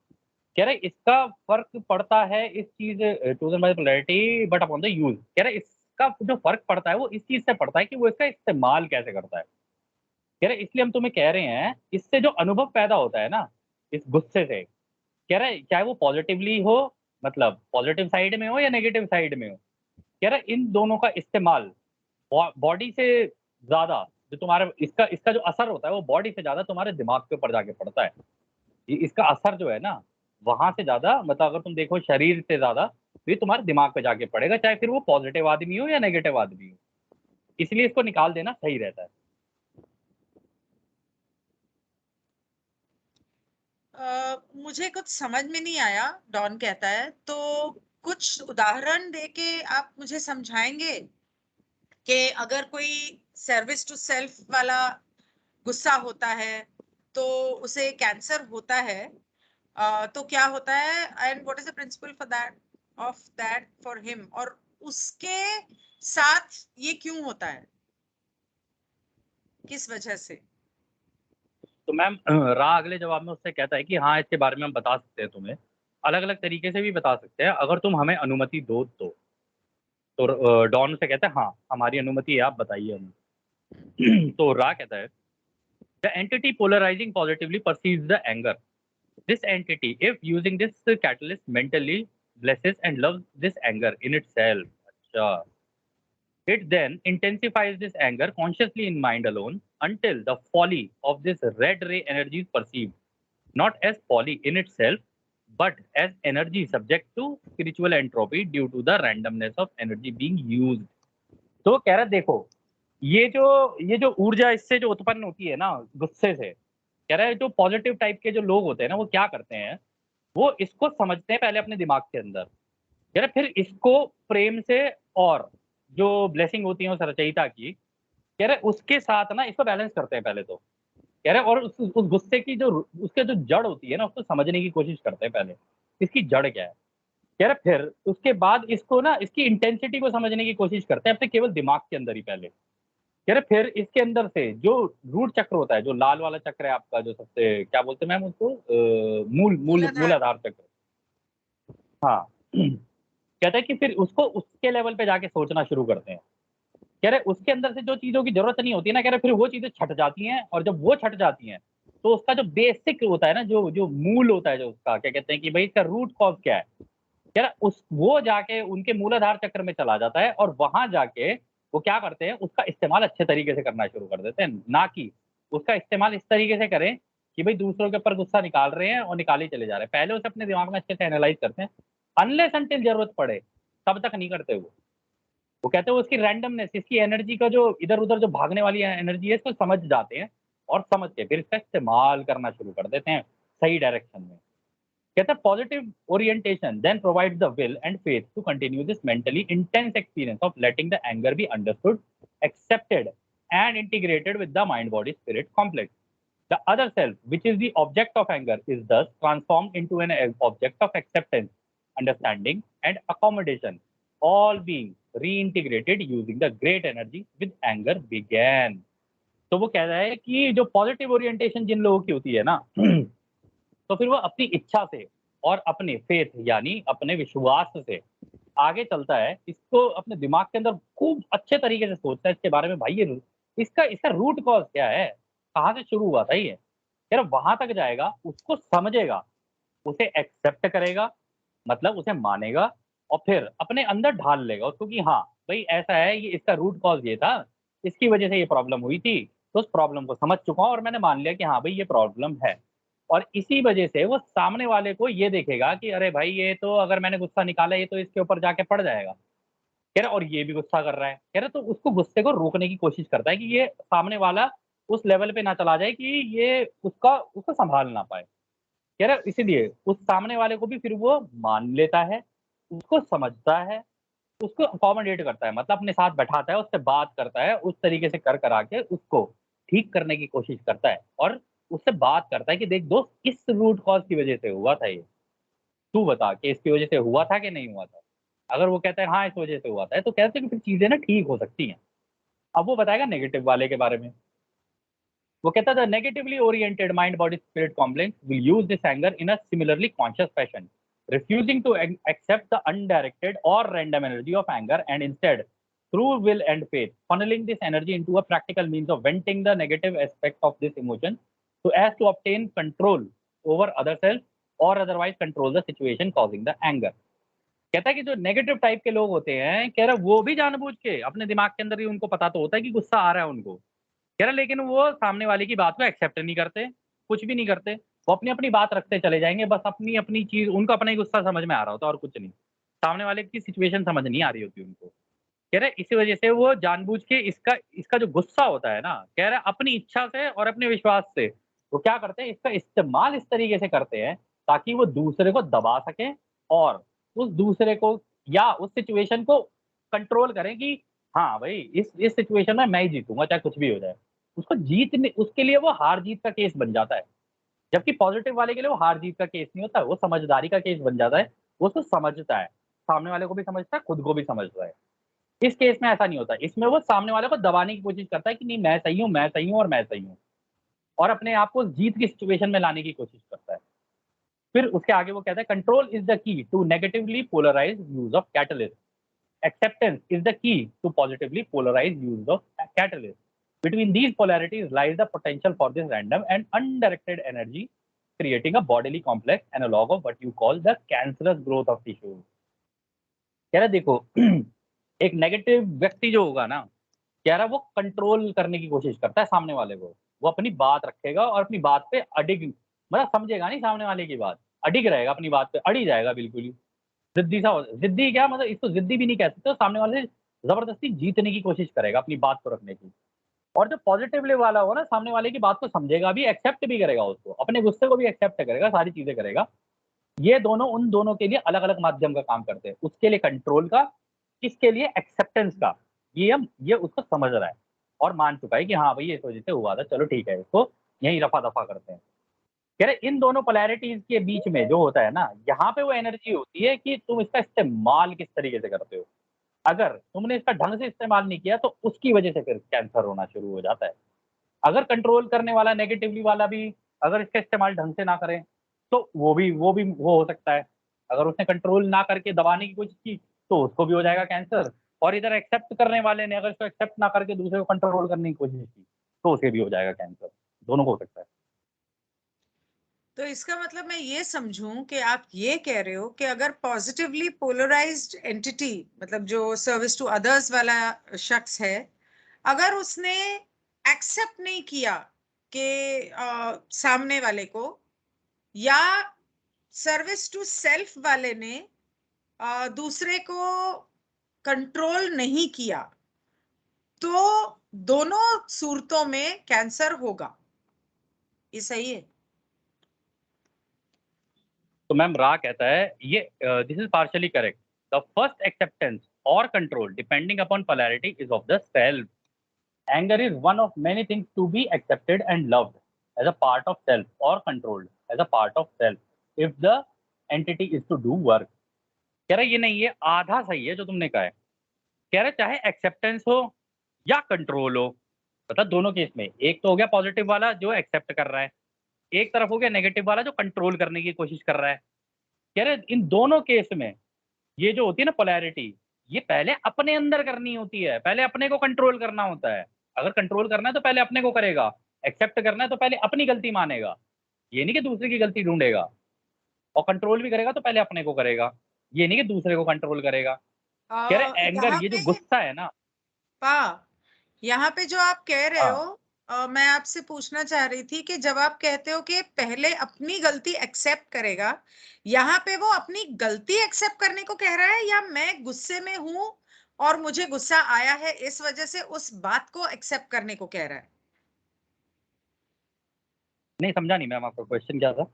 कह रहे इसका फर्क पड़ता है इस चीज chosen by polarity but upon the use. कह रहे इसका जो फर्क पड़ता है वो इस चीज से पड़ता है कि वो इसका इस्तेमाल कैसे करता है। कह रहे इसलिए हम तुम्हें कह रहे हैं, इससे जो अनुभव पैदा होता है ना इस गुस्से से, कह रहे चाहे वो पॉजिटिवली हो, मतलब पॉजिटिव साइड में हो या नेगेटिव साइड में हो, कह रहा इन दोनों का इस्तेमाल बॉडी से ज्यादा, जो तुम्हारा इसका इसका जो असर होता है वो बॉडी से ज्यादा तुम्हारे दिमाग के ऊपर जाके पड़ता है। इसका असर जो है ना वहां से ज्यादा, मतलब अगर तुम देखो शरीर से ज्यादा, तो ये तुम्हारे दिमाग पे जाके पड़ेगा, चाहे फिर वो पॉजिटिव आदमी हो या नेगेटिव आदमी हो। इसलिए इसको निकाल देना सही रहता है। मुझे कुछ समझ में नहीं आया, डॉन कहता है, तो कुछ उदाहरण देके आप मुझे समझाएंगे कि अगर कोई सर्विस टू सेल्फ वाला गुस्सा होता है तो उसे कैंसर होता है, तो क्या होता है and what is the principle for that, of that for him, और उसके साथ ये क्यों होता है, किस वजह से? तो मैम रा अगले जवाब में उससे कहता है कि हाँ, इसके बारे में हम बता सकते हैं तुम्हें, अलग-अलग तरीके से भी बता सकते हैं, अगर तुम हमें अनुमति दो तो। तो डॉन से कहता है हाँ, हमारी अनुमति है, आप बताइए हमें। तो रा कहता है the entity polarizing positively perceives the anger. This entity, if using this catalyst mentally, blesses and loves this anger in itself. अच्छा. It then intensifies this anger consciously in mind alone until the folly of this red ray energy is perceived not as folly in itself, but as energy subject to spiritual entropy due to the randomness of energy being used. तो कह रहा देखो, ये जो ऊर्जा इससे जो उत्पन्न होती है ना गुस्से से, कह रहा है जो पॉजिटिव टाइप के जो लोग होते हैं ना वो क्या करते हैं, वो इसको समझते हैं पहले अपने दिमाग के अंदर, कह रहे फिर इसको प्रेम से और जो ब्लेसिंग होती है उस रचयिता की, कह रहे उसके साथ ना इसको बैलेंस करते हैं पहले तो, कह रहे और उस गुस्से की जो उसके जो जड़ होती है ना उसको समझने की कोशिश करते हैं पहले, इसकी जड़ क्या है, कह रहे फिर उसके बाद इसको ना इसकी इंटेंसिटी को समझने की कोशिश करते हैं अपने केवल दिमाग के अंदर ही पहले, कह रहे फिर इसके अंदर से जो रूट चक्र होता है, जो लाल वाला चक्र है आपका, जो सबसे क्या बोलते हैं मैम उसको, मूलाधार। मूलाधार चक्र। हाँ। कहता है कि फिर उसको उसके लेवल पे जाके सोचना शुरू करते हैं, कह रहे उसके अंदर से जो चीज़ों की ज़रूरत नहीं होती है ना, कह रहे फिर वो चीज़ें छँट जाती हैं, और जब वो छँट जाती हैं, तो उसका जो बेसिक होता है ना, जो जो मूल होता है, जो उसका क्या कहते हैं कि भई इसका रूट कॉज़ क्या है? कह रहा उस वो जाके उनके मूलाधार चक्र में चला जाता है, और वहाँ जाके वो क्या करते हैं, उसका इस्तेमाल अच्छे तरीके से करना शुरू कर देते हैं, ना कि उसका इस्तेमाल इस तरीके से करें कि भई दूसरों के ऊपर गुस्सा निकाल रहे हैं और निकाले ही चले जा रहे हैं। पहले उसे अपने दिमाग में अच्छे से एनालाइज़ करते हैं, अनलेस अंटिल ज़रूरत पड़े, तब तक नहीं करते वो कहते हैं वो इसकी रैंडमनेस, इसकी एनर्जी का जो इधर-उधर जो भागने वाली एनर्जी है, इसको समझ जाते हैं, और समझ के फिर इसका इस्तेमाल करना शुरू कर देते हैं सही डायरेक्शन में। कहता है positive orientation then provides the will and faith to continue this mentally intense experience of letting the anger be understood, accepted and integrated with the mind body spirit complex. The other self, which is the object of anger, is thus transformed into an object of acceptance, understanding, and accommodation, all being reintegrated using the great energy with anger began. तो वो कह रहा है कि जो positive orientation जिन लोगों की होती है ना, तो फिर वो अपनी इच्छा से और अपने फेथ यानी अपने विश्वास से आगे चलता है, इसको अपने दिमाग के अंदर खूब अच्छे तरीके से सोचता है इसके बारे में, भाई ये इसका इसका रूट कॉज़ क्या है? कहाँ से शुरू हुआ था ये? यार वहाँ तक जाएगा, उसको समझेगा, उसे एक्सेप्ट करेगा, मतलब उसे मानेगा, और फिर अपने अंदर ढाल लेगा उसको कि हाँ, भई ऐसा है, ये इसका रूट कॉज़ ये था, इसकी वजह से ये प्रॉब्लम हुई थी, तो उस प्रॉब्लम को समझ चुका हूँ और मैंने मान लिया कि हाँ, भई ये प्रॉब्लम है। और इसी वजह से वो सामने वाले को ये देखेगा कि अरे भाई ये तो अगर मैंने गुस्सा निकाला, ये तो इसके ऊपर जाके पड़ जाएगा। कह रहा और ये भी गुस्सा कर रहा है। कह रहा तो उसको गुस्से को रोकने की कोशिश करता है कि ये सामने वाला उस लेवल पे ना चला जाए कि ये उसका उसको सँभाल ना पाए। कह रहा इसीलिए उस सामने वाले को भी फिर वो मान लेता है, उसको समझता है, उसको अकोमोडेट करता है, मतलब अपने साथ बैठाता है, उससे बात करता है, उस तरीके से कर करा के उसको ठीक करने की कोशिश करता है, और उससे बात करता है कि देख दोस्त, इस रूट कॉज़ की वज़ह से हुआ था ये। तू बता कि इसकी वज़ह से हुआ था कि नहीं हुआ था? अगर वो कहता है हाँ, इस वज़ह से हुआ था, तो कहते हैं कि फिर चीज़ें ना ठीक हो सकती हैं। अब वो बताएगा नेगेटिव वाले के बारे में। वो कहता था negatively oriented mind body spirit complex will use this anger in a similarly conscious fashion, refusing to accept the undirected or random energy of anger, and instead through will and faith funneling this energy into a practical means of venting the negative aspect of this emotion so as to obtain control over other self or otherwise control the situation causing the anger. कहता है कि जो negative type के लोग होते हैं, कह रहा है वो भी जानबूझ के अपने दिमाग के अंदर ही उनको पता तो होता है कि गुस्सा आ रहा है उनको, कह रहा लेकिन वो सामने वाले की बात को एक्सेप्ट नहीं करते, कुछ भी नहीं करते। वो अपनी-अपनी बात रखते चले जाएँगे, बस अपनी-अपनी चीज़, उनको अपना ही गुस्सा समझ में आ रहा होता है और कुछ नहीं। सामने वाले की सिचुएशन समझ नहीं आ रही होती उनको। कह रहे इसी वज़ह से वो जानबूझ के इसका इसका जो गुस्सा होता है ना, कह रहा है अपनी इच्छा से और अपने विश्वास से वो क्या करते हैं, इसका इस्तेमाल इस तरीके से करते हैं ताकि वो दूसरे को दबा सकें और उस दूसरे को या उस सिचुएशन को कंट्रोल करें कि हाँ भाई, इस सिचुएशन में मैं ही जीतूँगा चाहे कुछ भी हो जाए। उसको जीतने उसके लिए वो हार-जीत का केस बन जाता है। जबकि पॉज़िटिव वाले के लिए वो हार-जीत का केस नहीं होता, वो समझदारी का केस बन जाता है। वो उसको समझता है, सामने वाले को भी समझता है, खुद को भी समझता है। इस केस में ऐसा नहीं होता, इसमें वो सामने वाले को दबाने की कोशिश करता है कि नहीं मैं सही हूँ और मैं सही हूँ और अपने आप को जीत की सिचुएशन में लाने की कोशिश करता है। फिर उसके आगे वो कहता है control is the key to negatively polarize use of catalyst. Acceptance is the key to positively polarized use of catalyst. Between these polarities lies the potential for this random and undirected energy, creating a bodily complex analog of what you call the cancerous growth of tissue. कह रहा देखो एक negative व्यक्ति जो होगा ना, कह रहा वो कंट्रोल करने की कोशिश करता है सामने वाले को। वो अपनी बात रखेगा और अपनी बात पे अडिग मतलब समझेगा नहीं सामने वाले की बात, अडिग रहेगा अपनी बात पे, अड़ी जाएगा बिल्कुल ही। ज़िद्दी सा ज़िद्दी क्या मतलब इसको ज़िद्दी भी नहीं कह सकते, सामने वाले से ज़बरदस्ती जीतने की कोशिश करेगा अपनी बात को रखने की। और जो पॉज़िटिवली वाला होगा ना, सामने वाले की बात को समझेगा भी, एक्सेप्ट भी करेगा उसको, अपने गुस्से को भी एक्सेप्ट करेगा, सारी चीज़ें करेगा। ये दोनों उन दोनों के लिए अलग-अलग माध्यम का काम करते हैं। उसके लिए कंट्रोल का, किसके लिए एक्सेप्टेंस का। ये उसको समझ रहा है और मान चुका है कि हाँ भाई, ये इस वजह से हुआ था, चलो ठीक है, इसको यहीं रफ़ा-दफ़ा करते हैं। कह रहे इन दोनों पोलैरिटीज़ के बीच में जो होता है ना, यहाँ पे वो एनर्जी होती है कि तुम इसका इस्तेमाल किस तरीके से करते हो। अगर तुमने इसका ढंग से इस्तेमाल नहीं किया तो उसकी वजह से फिर कैंसर होना शुरू हो जाता है। अगर कंट्रोल करने वाला नेगेटिवली वाला भी अगर इसका इस्तेमाल ढंग से ना करे, तो वो भी वो हो सकता है। अगर उसने कंट्रोल ना करके दबाने की कोशिश की, तो उसको भी हो जाएगा कैंसर और इधर एक्सेप्ट करने वाले ने अगर इसको एक्सेप्ट ना करके दूसरे को कंट्रोल करने की कोशिश की, तो उसे भी हो जाएगा कैंसर। दोनों को हो सकता है। तो इसका मतलब मैं ये समझूं कि आप ये कह रहे हो कि अगर पॉजिटिवली पोलराइज्ड एंटिटी मतलब जो सर्विस टू अदर्स वाला शख्स है, अगर उसने एक्सेप्ट नहीं किया कि सामने वाले को, या सर्विस टू सेल्फ वाले ने दूसरे को कंट्रोल नहीं किया, तो दोनों सूरतों में कैंसर होगा। ये सही है? तो मैम रा कहता है ये this is partially correct. The first acceptance or control depending upon polarity is of the self. Anger is one of many things to be accepted and loved as a part of self or controlled as a part of self if the entity is to do work. कह रहा है ये नहीं, ये आधा सही है जो तुमने कहा है। कह रहा है चाहे एक्सेप्टेंस हो या कंट्रोल हो, मतलब दोनों केस में एक तो हो गया पॉजिटिव वाला जो एक्सेप्ट कर रहा है, एक तरफ हो गया नेगेटिव वाला जो कंट्रोल करने की कोशिश कर रहा है। कह रहे इन दोनों केस में ये जो होती है ना पोलैरिटी, ये पहले अपने अंदर करनी होती है, पहले अपने को कंट्रोल करना होता है। अगर कंट्रोल करना है तो पहले अपने को करेगा, एक्सेप्ट करना है तो पहले अपनी गलती मानेगा, ये नहीं कि दूसरे की गलती ढूंढेगा। और कंट्रोल भी करेगा तो पहले अपने को करेगा, ये नहीं कि दूसरे को कंट्रोल करेगा। कह रहे एंगर यहाँ ये जो पे गुस्सा है ना। पा यहाँ पे जो आप कह रहे हाँ, हो, मैं आपसे पूछना चाह रही थी कि जब आप कहते हो कि पहले अपनी गलती एक्सेप्ट करेगा, यहाँ पे वो अपनी गलती एक्सेप्ट करने को कह रहा है, या मैं गुस्से में हूं और मुझे गुस्सा आया है इस वजह से उस बात को एक्सेप्ट करने को कह रहा है? नहीं समझा नहीं मैम, आपका क्वेश्चन क्या था?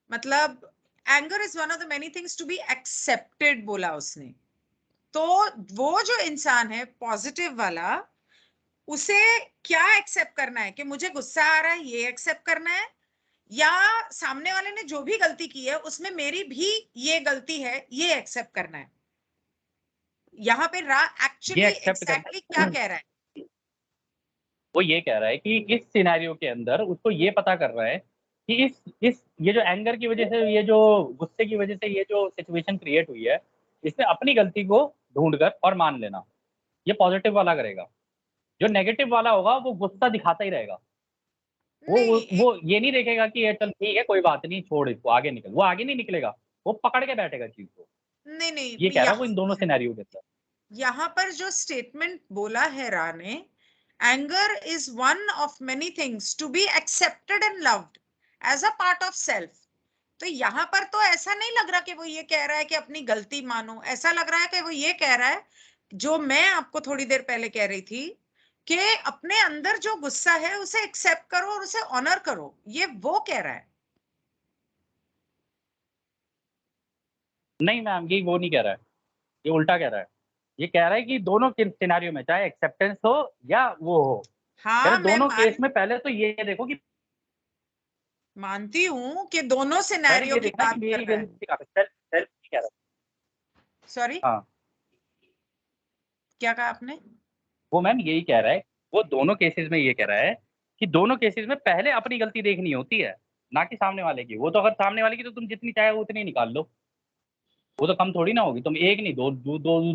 मतलब anger is one of the many things to be accepted बोला उसने। तो वो जो इंसान है पॉजिटिव वाला, उसे क्या एक्सेप्ट करना है कि मुझे गुस्सा आ रहा है, ये एक्सेप्ट करना है, या सामने वाले ने जो भी गलती की है उसमें मेरी भी ये गलती है, ये एक्सेप्ट करना है? यहाँ पे रा ये एक्चुअली एक्सेप्ट एग्जैक्टली क्या करना कह रहा है? वो ये कह रहा है कि इस सिनेरियो के अंदर उसको ये पता कर रहा है कि इस ये जो एंगर की वजह से, ये जो गुस्से की वजह से ये जो सिचुएशन क्रिएट हुई है, इसमें अपनी गलती को ढूंढ कर और मान लेना, ये पॉजिटिव वाला करेगा। जो नेगेटिव वाला होगा वो गुस्सा दिखाता ही रहेगा। नहीं वो ये नहीं देखेगा कि ये चल ठीक है कोई बात नहीं, छोड़ इसको आगे निकल, वो आगे नहीं निकलेगा, वो पकड़ के बैठेगा चीज को। नहीं ये नहीं कह रहा हूँ वो इन दोनों सिनेरियो के अंदर। यहाँ पर जो स्टेटमेंट बोला है रा ने, anger is one of many things to be accepted and loved as a part of self. तो यहाँ पर तो ऐसा नहीं लग रहा कि वो ये कह रहा है कि अपनी गलती मानो, ऐसा लग रहा है कि वो ये कह रहा है जो मैं आपको थोड़ी देर पहले कह रही थी कि अपने अंदर जो गुस्सा है उसे एक्सेप्ट करो और उसे ऑनर करो, ये वो कह रहा है। नहीं मैम, ये वो नहीं कह रहा है, ये उल्टा कह रहा है। ये कह रहा है कि दोनों के सिनेरियो में, चाहे एक्सेप्टेंस हो या वो हो, कह रहा हाँ, है मैं दोनों केस में पहले तो ये देखो कि मानती हूं कि दोनों पहले सिनेरियो ये की देखना बात कि कर मेरी रहा है। गलती कहाँ पे, सेल्फ सेल्फ कह रहा सॉरी, है। हाँ, क्या कहा आपने? वो मैम यही कह रहा है, वो दोनों केसेस में ये कह रहा है कि दोनों केसेस में पहले अपनी गलती देखनी होती है, ना कि सामने वाले की। वो तो अगर सामने वाले की तो तुम जितनी चाहे उतनी निकाल लो, वो तो कम थोड़ी ना होगी। तुम एक नहीं, दो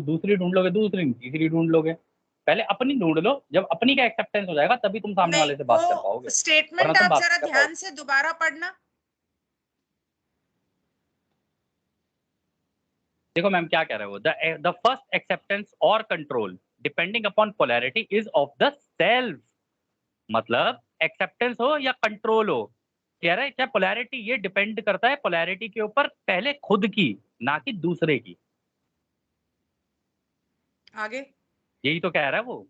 दूसरी ढूंढ लोगे, दूसरी नहीं, तीसरी ढूंढ लोगे। पहले अपनी ढूंढ लो, जब अपनी का एक्सेप्टेंस हो जाएगा तभी तुम सामने नहीं, वाले से बात कर वो पाओगे, वरना स्टेटमेंट तुम आप बात जरा नहीं कर पाओगे। ध्यान से दोबारा पढ़ना। देखो मैम क्या कह रहे हो, the first acceptance or control depending upon polarity is of the self. मतलब एक्सेप्टेंस हो या कंट्रोल हो, कह रहा है क्या पोलैरिटी, ये डिपेंड करता है पोलैरिटी के ऊपर पहले खुद की, ना कि दूसरे की। आगे। यही तो कह रहा है वो।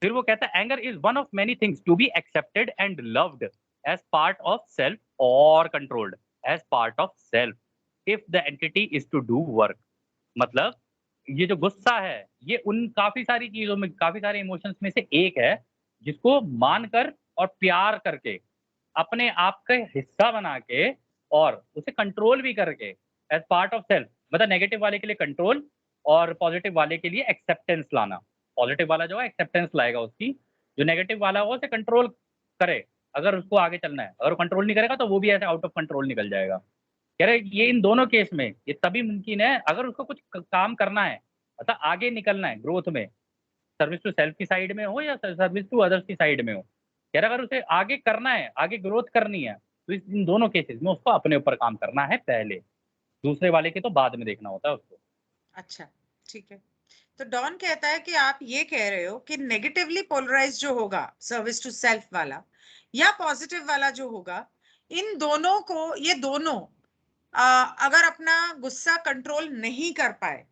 फिर वो कहता है anger is one of many things to be accepted and loved as part of self or controlled as part of self if the entity is to do work. मतलब ये जो गुस्सा है, ये उन काफी सारी चीजों में, काफी सारे इमोशंस में से एक है जिसको मानकर और प्यार करके, अपने आप का हिस्सा बना के और उसे कंट्रोल भी करके एज पार्ट ऑफ सेल्फ। मतलब नेगेटिव वाले के लिए कंट्रोल और पॉजिटिव वाले के लिए एक्सेप्टेंस लाना। पॉजिटिव वाला जो है एक्सेप्टेंस लाएगा उसकी, जो नेगेटिव वाला हो उसे कंट्रोल करे अगर उसको आगे चलना है। अगर कंट्रोल नहीं करेगा तो वो भी ऐसे आउट ऑफ कंट्रोल निकल जाएगा। कह रहे ये इन दोनों केस में ये तभी मुमकिन है अगर उसको कुछ काम करना है, मतलब आगे निकलना है ग्रोथ में, सर्विस टू सेल्फ की साइड में हो या सर्विस टू अदर्स की साइड में हो। कह रहा अगर उसे आगे करना है, आगे ग्रोथ करनी है, तो इन दोनों केसेस में उसको अपने ऊपर काम करना है पहले, दूसरे वाले के तो बाद में देखना होता है उसको। अच्छा, ठीक है। तो डॉन कहता है कि आप ये कह रहे हो कि नेगेटिवली पोलराइज जो होगा सर्विस टू सेल्फ वाला या पॉजिटिव वाला जो होगा, इन दोनों को, ये दोनों अगर अपना गुस्सा कंट्रोल नहीं कर पाए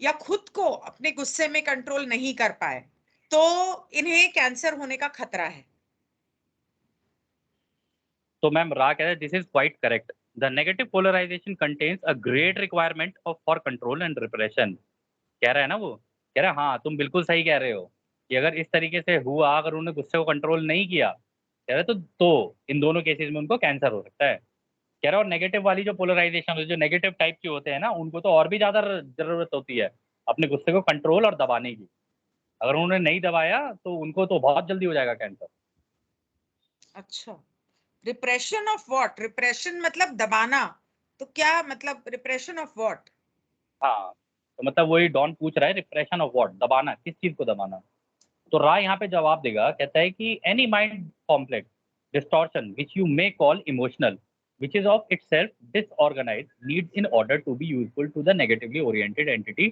या खुद को अपने गुस्से में कंट्रोल नहीं कर पाए तो इन्हें कैंसर होने का खतरा है। तो मैम रा कह रहे this is quite correct. The negative polarization contains a great requirement of for control and repression. कह रहा है ना वो, कह रहा है हाँ तुम बिल्कुल सही कह रहे हो कि अगर इस तरीके से हुआ, अगर उन्होंने गुस्से को कंट्रोल नहीं किया, कह रहे तो इन दोनों केसेस में उनको कैंसर हो सकता है। कह रहा है और नेगेटिव वाली जो पोलराइजेशन, जो नेगेटिव टाइप के होते हैं ना, उनको तो और भी ज्यादा जरूरत होती है अपने गुस्से को कंट्रोल और दबाने की। अगर उन्होंने नहीं दबाया तो उनको तो बहुत जल्दी हो जाएगा कैंसर। अच्छा, रिप्रेशन ऑफ व्हाट? रिप्रेशन मतलब दबाना, तो क्या मतलब रिप्रेशन ऑफ व्हाट? हाँ, तो मतलब वही डॉन पूछ रहा है, रिप्रेशन ऑफ व्हाट, दबाना, किस चीज को दबाना। तो राय यहाँ पे जवाब देगा, कहता है कि any mind complex distortion which you may call emotional which is of itself disorganized needs in order to be useful to the negatively oriented entity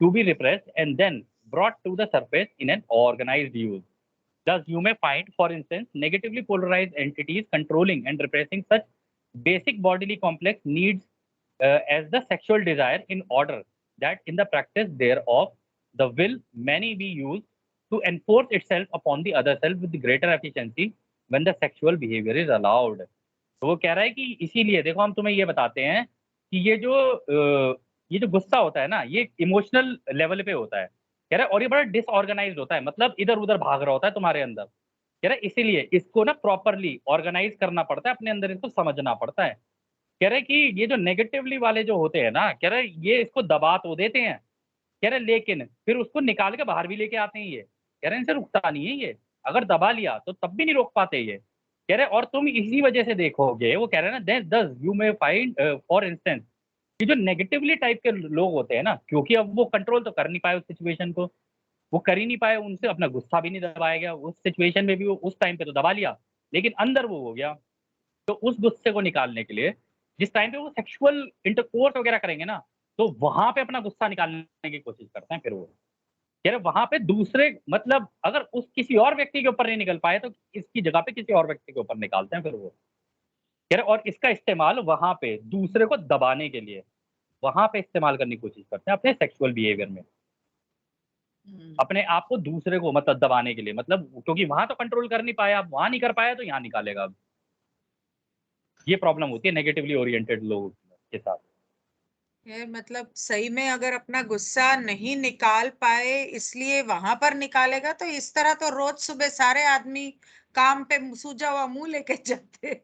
to be repressed and then brought to the surface in an organized use. Thus, you may find, for instance, negatively polarized entities controlling and repressing such basic bodily complex needs as the sexual desire, in order that in the practice thereof, the will many be used to enforce itself upon the other self with greater efficiency when the sexual behavior is allowed. तो वो कह रहा है कि इसीलिए देखो हम तुम्हें ये बताते हैं कि ये जो गुस्सा होता है ना, ये इमोशनल लेवल पे होता है। कह रहा है और ये बड़ा डिसऑर्गेनाइज्ड होता है, मतलब इधर उधर भाग रहा होता है तुम्हारे अंदर। कह रहा है इसीलिए इसको ना प्रॉपरली ऑर्गेनाइज करना पड़ता है, अपने अंदर इसको समझना पड़ता है। कह रहे कि ये जो नेगेटिवली वाले जो होते हैं ना, कह रहे ये इसको दबा तो देते हैं, कह रहे लेकिन फिर उसको निकाल के बाहर भी लेके आते हैं ये। कह रहे इनसे रुकता नहीं है ये, अगर दबा लिया तो तब भी नहीं रोक पाते ये। कह रहे और तुम इसी वजह से देखोगे, वो कह रहे हैं ना, दस you may find for instance कि जो नेगेटिवली टाइप के लोग होते हैं ना, क्योंकि अब वो कंट्रोल तो कर नहीं पाए उस सिचुएशन को, वो कर ही नहीं पाए, उनसे अपना गुस्सा भी नहीं दबाया गया उस सिचुएशन में भी, वो उस टाइम पे तो दबा लिया लेकिन अंदर वो हो गया। तो उस गुस्से को निकालने के लिए जिस टाइम पे वो सेक्सुअल इंटरकोर्स वगैरह करेंगे ना, तो वहां पे अपना गुस्सा निकालने की कोशिश करते हैं फिर वो। कह रहे वहां पे दूसरे, मतलब अगर उस किसी और व्यक्ति के ऊपर नहीं निकल पाए तो इसकी जगह पे किसी और व्यक्ति के ऊपर निकालते हैं फिर वो। कह रहे और इसका इस्तेमाल वहां पे दूसरे को दबाने के लिए, वहां पे इस्तेमाल करने की कोशिश करते हैं अपने सेक्सुअल बिहेवियर में। अपने आप को दूसरे को मतलब दबाने के लिए, मतलब क्योंकि वहां तो कंट्रोल कर नहीं पाया, अब वहां नहीं कर पाया तो यहाँ निकालेगा अब। ये प्रॉब्लम होती है नेगेटिवली ओरिएंटेड लोगों के साथ। ये मतलब सही में अगर अपना गुस्सा नहीं निकाल पाए इसलिए वहां पर निकालेगा, तो इस तरह तो रोज सुबह सारे आदमी काम पे सूजा हुआ मुंह लेके जाते।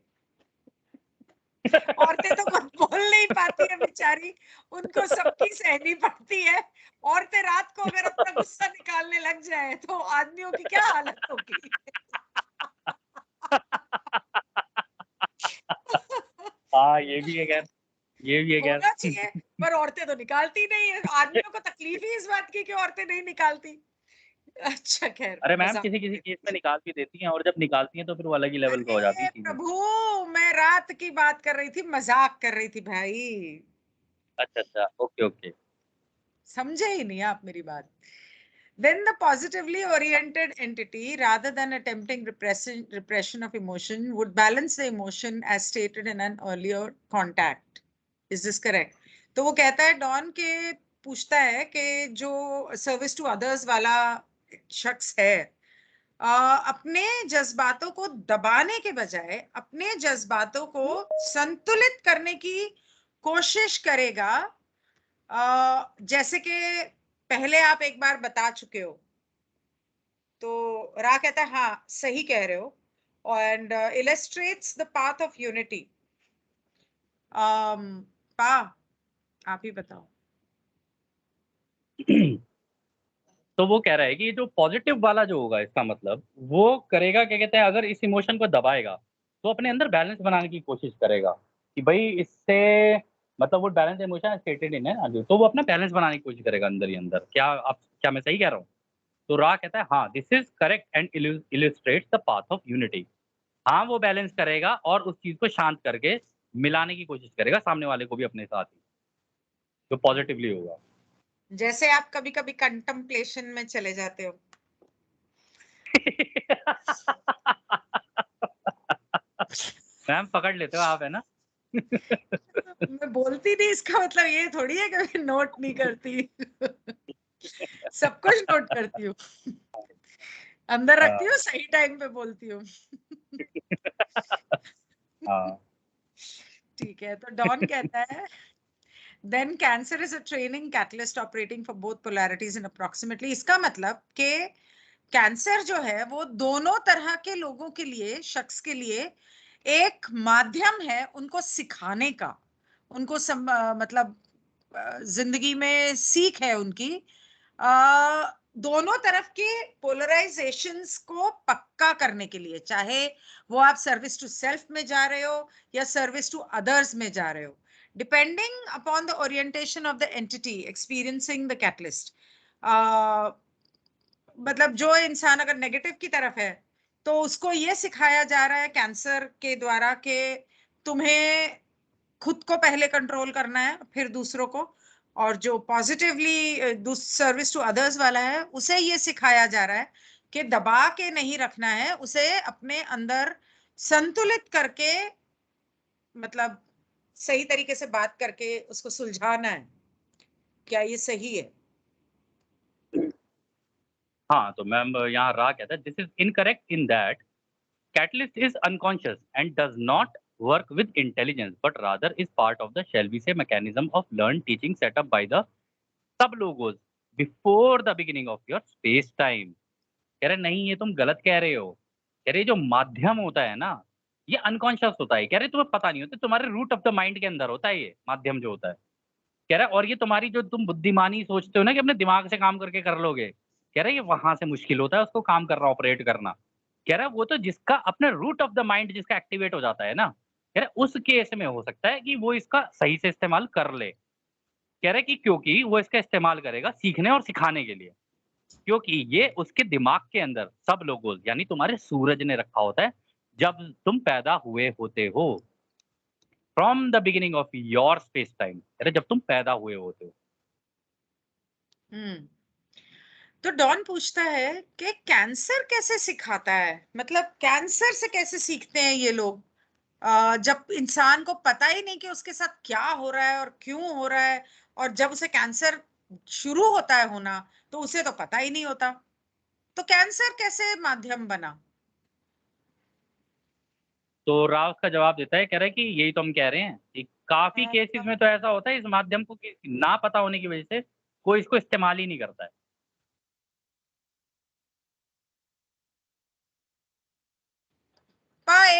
औरतें तो कुछ बोल नहीं पाती है बेचारी, उनको सबकी सहनी पड़ती है। औरतें रात को अगर अपना गुस्सा निकालने लग जाए तो आदमियों की क्या हालत होगी। हाँ, ये भी है खैर, ये भी है खैर। होना चाहिए, पर औरतें तो निकालती नहीं है। आदमियों को तकलीफ ही इस बात की कि औरतें नहीं निकालती। अच्छा खैर, अरे मैम, मजाक। किसी-किसी केस में निकाल भी देती हैं, और जब निकालती हैं तो फिर वो अलग ही लेवल का हो जाती अरे है चीज़ें। प्रभु, मैं रात की बात कर रही थी, मजाक कर रही थी भाई। अच्छा, अच्छा। Okay, okay. समझे ही नहीं आप मेरी बात। Then the positively oriented entity, rather than attempting repression of emotion, would balance the emotion as stated in an earlier contact. Is this correct? तो वो कहता है डॉन के, पूछता है कि जो सर्विस टू अदर्स वाला शख्स है, अपने जज्बातों को दबाने के बजाय अपने जज्बातों को संतुलित करने की कोशिश करेगा। जैसे कि पहले आप एक बार बता चुके हो। तो रा कहता है हाँ सही कह रहे हो, and illustrates the path of unity. पा, आप ही बताओ। तो वो कह रहा है कि जो पॉजिटिव वाला जो होगा, इसका मतलब वो करेगा क्या कहते हैं, अगर इस इमोशन को दबाएगा तो अपने अंदर बैलेंस बनाने की कोशिश करेगा कि भाई इससे, मतलब वो बैलेंस इमोशन स्टेटेड इन है आगे, तो वो अपना बैलेंस बनाने की कोशिश करेगा अंदर ही अंदर। क्या मैं सही कह रहा हूँ? तो रा कहता है हाँ, this is correct and illustrates the path of unity. हाँ, वो बैलेंस करेगा और उस चीज को शांत करके मिलाने की कोशिश करेगा सामने वाले को भी अपने साथ ही, जो पॉजिटिवली होगा। जैसे आप कभी कभी कंटम्पलेशन में चले जाते हो। मैम, पकड़ लेते हो आप, है ना? मैं बोलती नहीं, इसका मतलब ये थोड़ी है कि मैं नोट नहीं करती। सब कुछ नोट करती हूँ, अंदर रखती हाँ। हूँ, सही टाइम पे बोलती हूँ। हाँ। ठीक है, तो डॉन कहता है then cancer is a training catalyst operating for both polarities in approximately, इसका मतलब कि कैंसर जो है वो दोनों तरह के लोगों के लिए, शख्स के लिए एक माध्यम है उनको सिखाने का, उनको मतलब जिंदगी में सीख है उनकी, दोनों तरफ के पोलराइजेशंस को पक्का करने के लिए, चाहे वो आप सर्विस टू सेल्फ में जा रहे हो या सर्विस टू अदर्स में जा रहे हो, depending upon the orientation of the entity experiencing the catalyst. मतलब जो इंसान अगर नेगेटिव की तरफ है तो उसको ये सिखाया जा रहा है कैंसर के द्वारा कि तुम्हें खुद को पहले कंट्रोल करना है फिर दूसरों को, और जो पॉजिटिवली सर्विस टू अदर्स वाला है उसे ये सिखाया जा रहा है कि दबा के नहीं रखना है, उसे अपने अंदर संतुलित करके, मतलब सही तरीके से बात करके उसको सुलझाना है। क्या ये सही है? हाँ, तो मैम यहाँ रा कहता है this is incorrect in that catalyst is unconscious and does not work with intelligence but rather is part of the shell we say mechanism of learn teaching set up by the sub Logos before the beginning of your space time. कह रहे नहीं, ये तुम गलत कह रहे हो। कह रहे जो माध्यम होता है ना, ये अनकॉन्शियस होता है। कह रहे तुम्हें पता नहीं होता, तुम्हारे रूट ऑफ द माइंड के अंदर होता है ये माध्यम जो होता है। कह रहा है और ये तुम्हारी जो तुम बुद्धिमानी सोचते हो ना कि अपने दिमाग से काम करके कर लोगे, कह रहा है ये वहां से मुश्किल होता है उसको काम करना, ऑपरेट करना। कह रहा है वो तो जिसका अपने रूट ऑफ द माइंड जिसका एक्टिवेट हो जाता है ना, कह रहा है उस केस में हो सकता है कि वो इसका सही से इस्तेमाल कर ले। कह रहा है कि क्योंकि वो इसका इस्तेमाल करेगा सीखने और सिखाने के लिए, क्योंकि ये उसके दिमाग के अंदर सब लोगों यानी तुम्हारे सूरज ने रखा होता है जब तुम पैदा हुए होते हो, from the beginning of your space time. कह रहे जब तुम पैदा हुए होते हो। हम्म। तो डॉन पूछता है कि कैंसर कैसे सिखाता है, मतलब कैंसर से कैसे सीखते हैं ये लोग, जब इंसान को पता ही नहीं कि उसके साथ क्या हो रहा है और क्यों हो रहा है, और जब उसे कैंसर शुरू होता है होना, तो उसे तो पता ही नहीं होता। तो कैंसर कैसे माध्यम बना? तो राव उसका जवाब देता है, कह रहा है कि यही तो हम कह रहे हैं कि काफी केसेस में तो ऐसा होता है इस माध्यम को कि ना पता होने की वजह से कोई इसको इस्तेमाल ही नहीं करता है।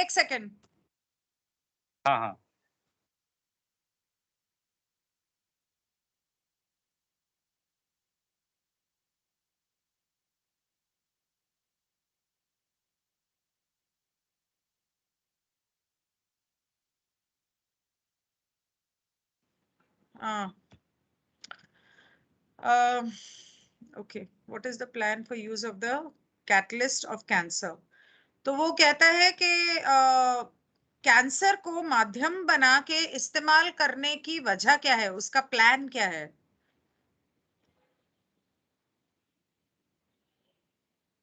एक सेकंड। हाँ हाँ। Okay, what is the plan for use of the catalyst of cancer? तो वो कहता है कि कैंसर को माध्यम बना के इस्तेमाल करने की वजह क्या है, उसका प्लान क्या है?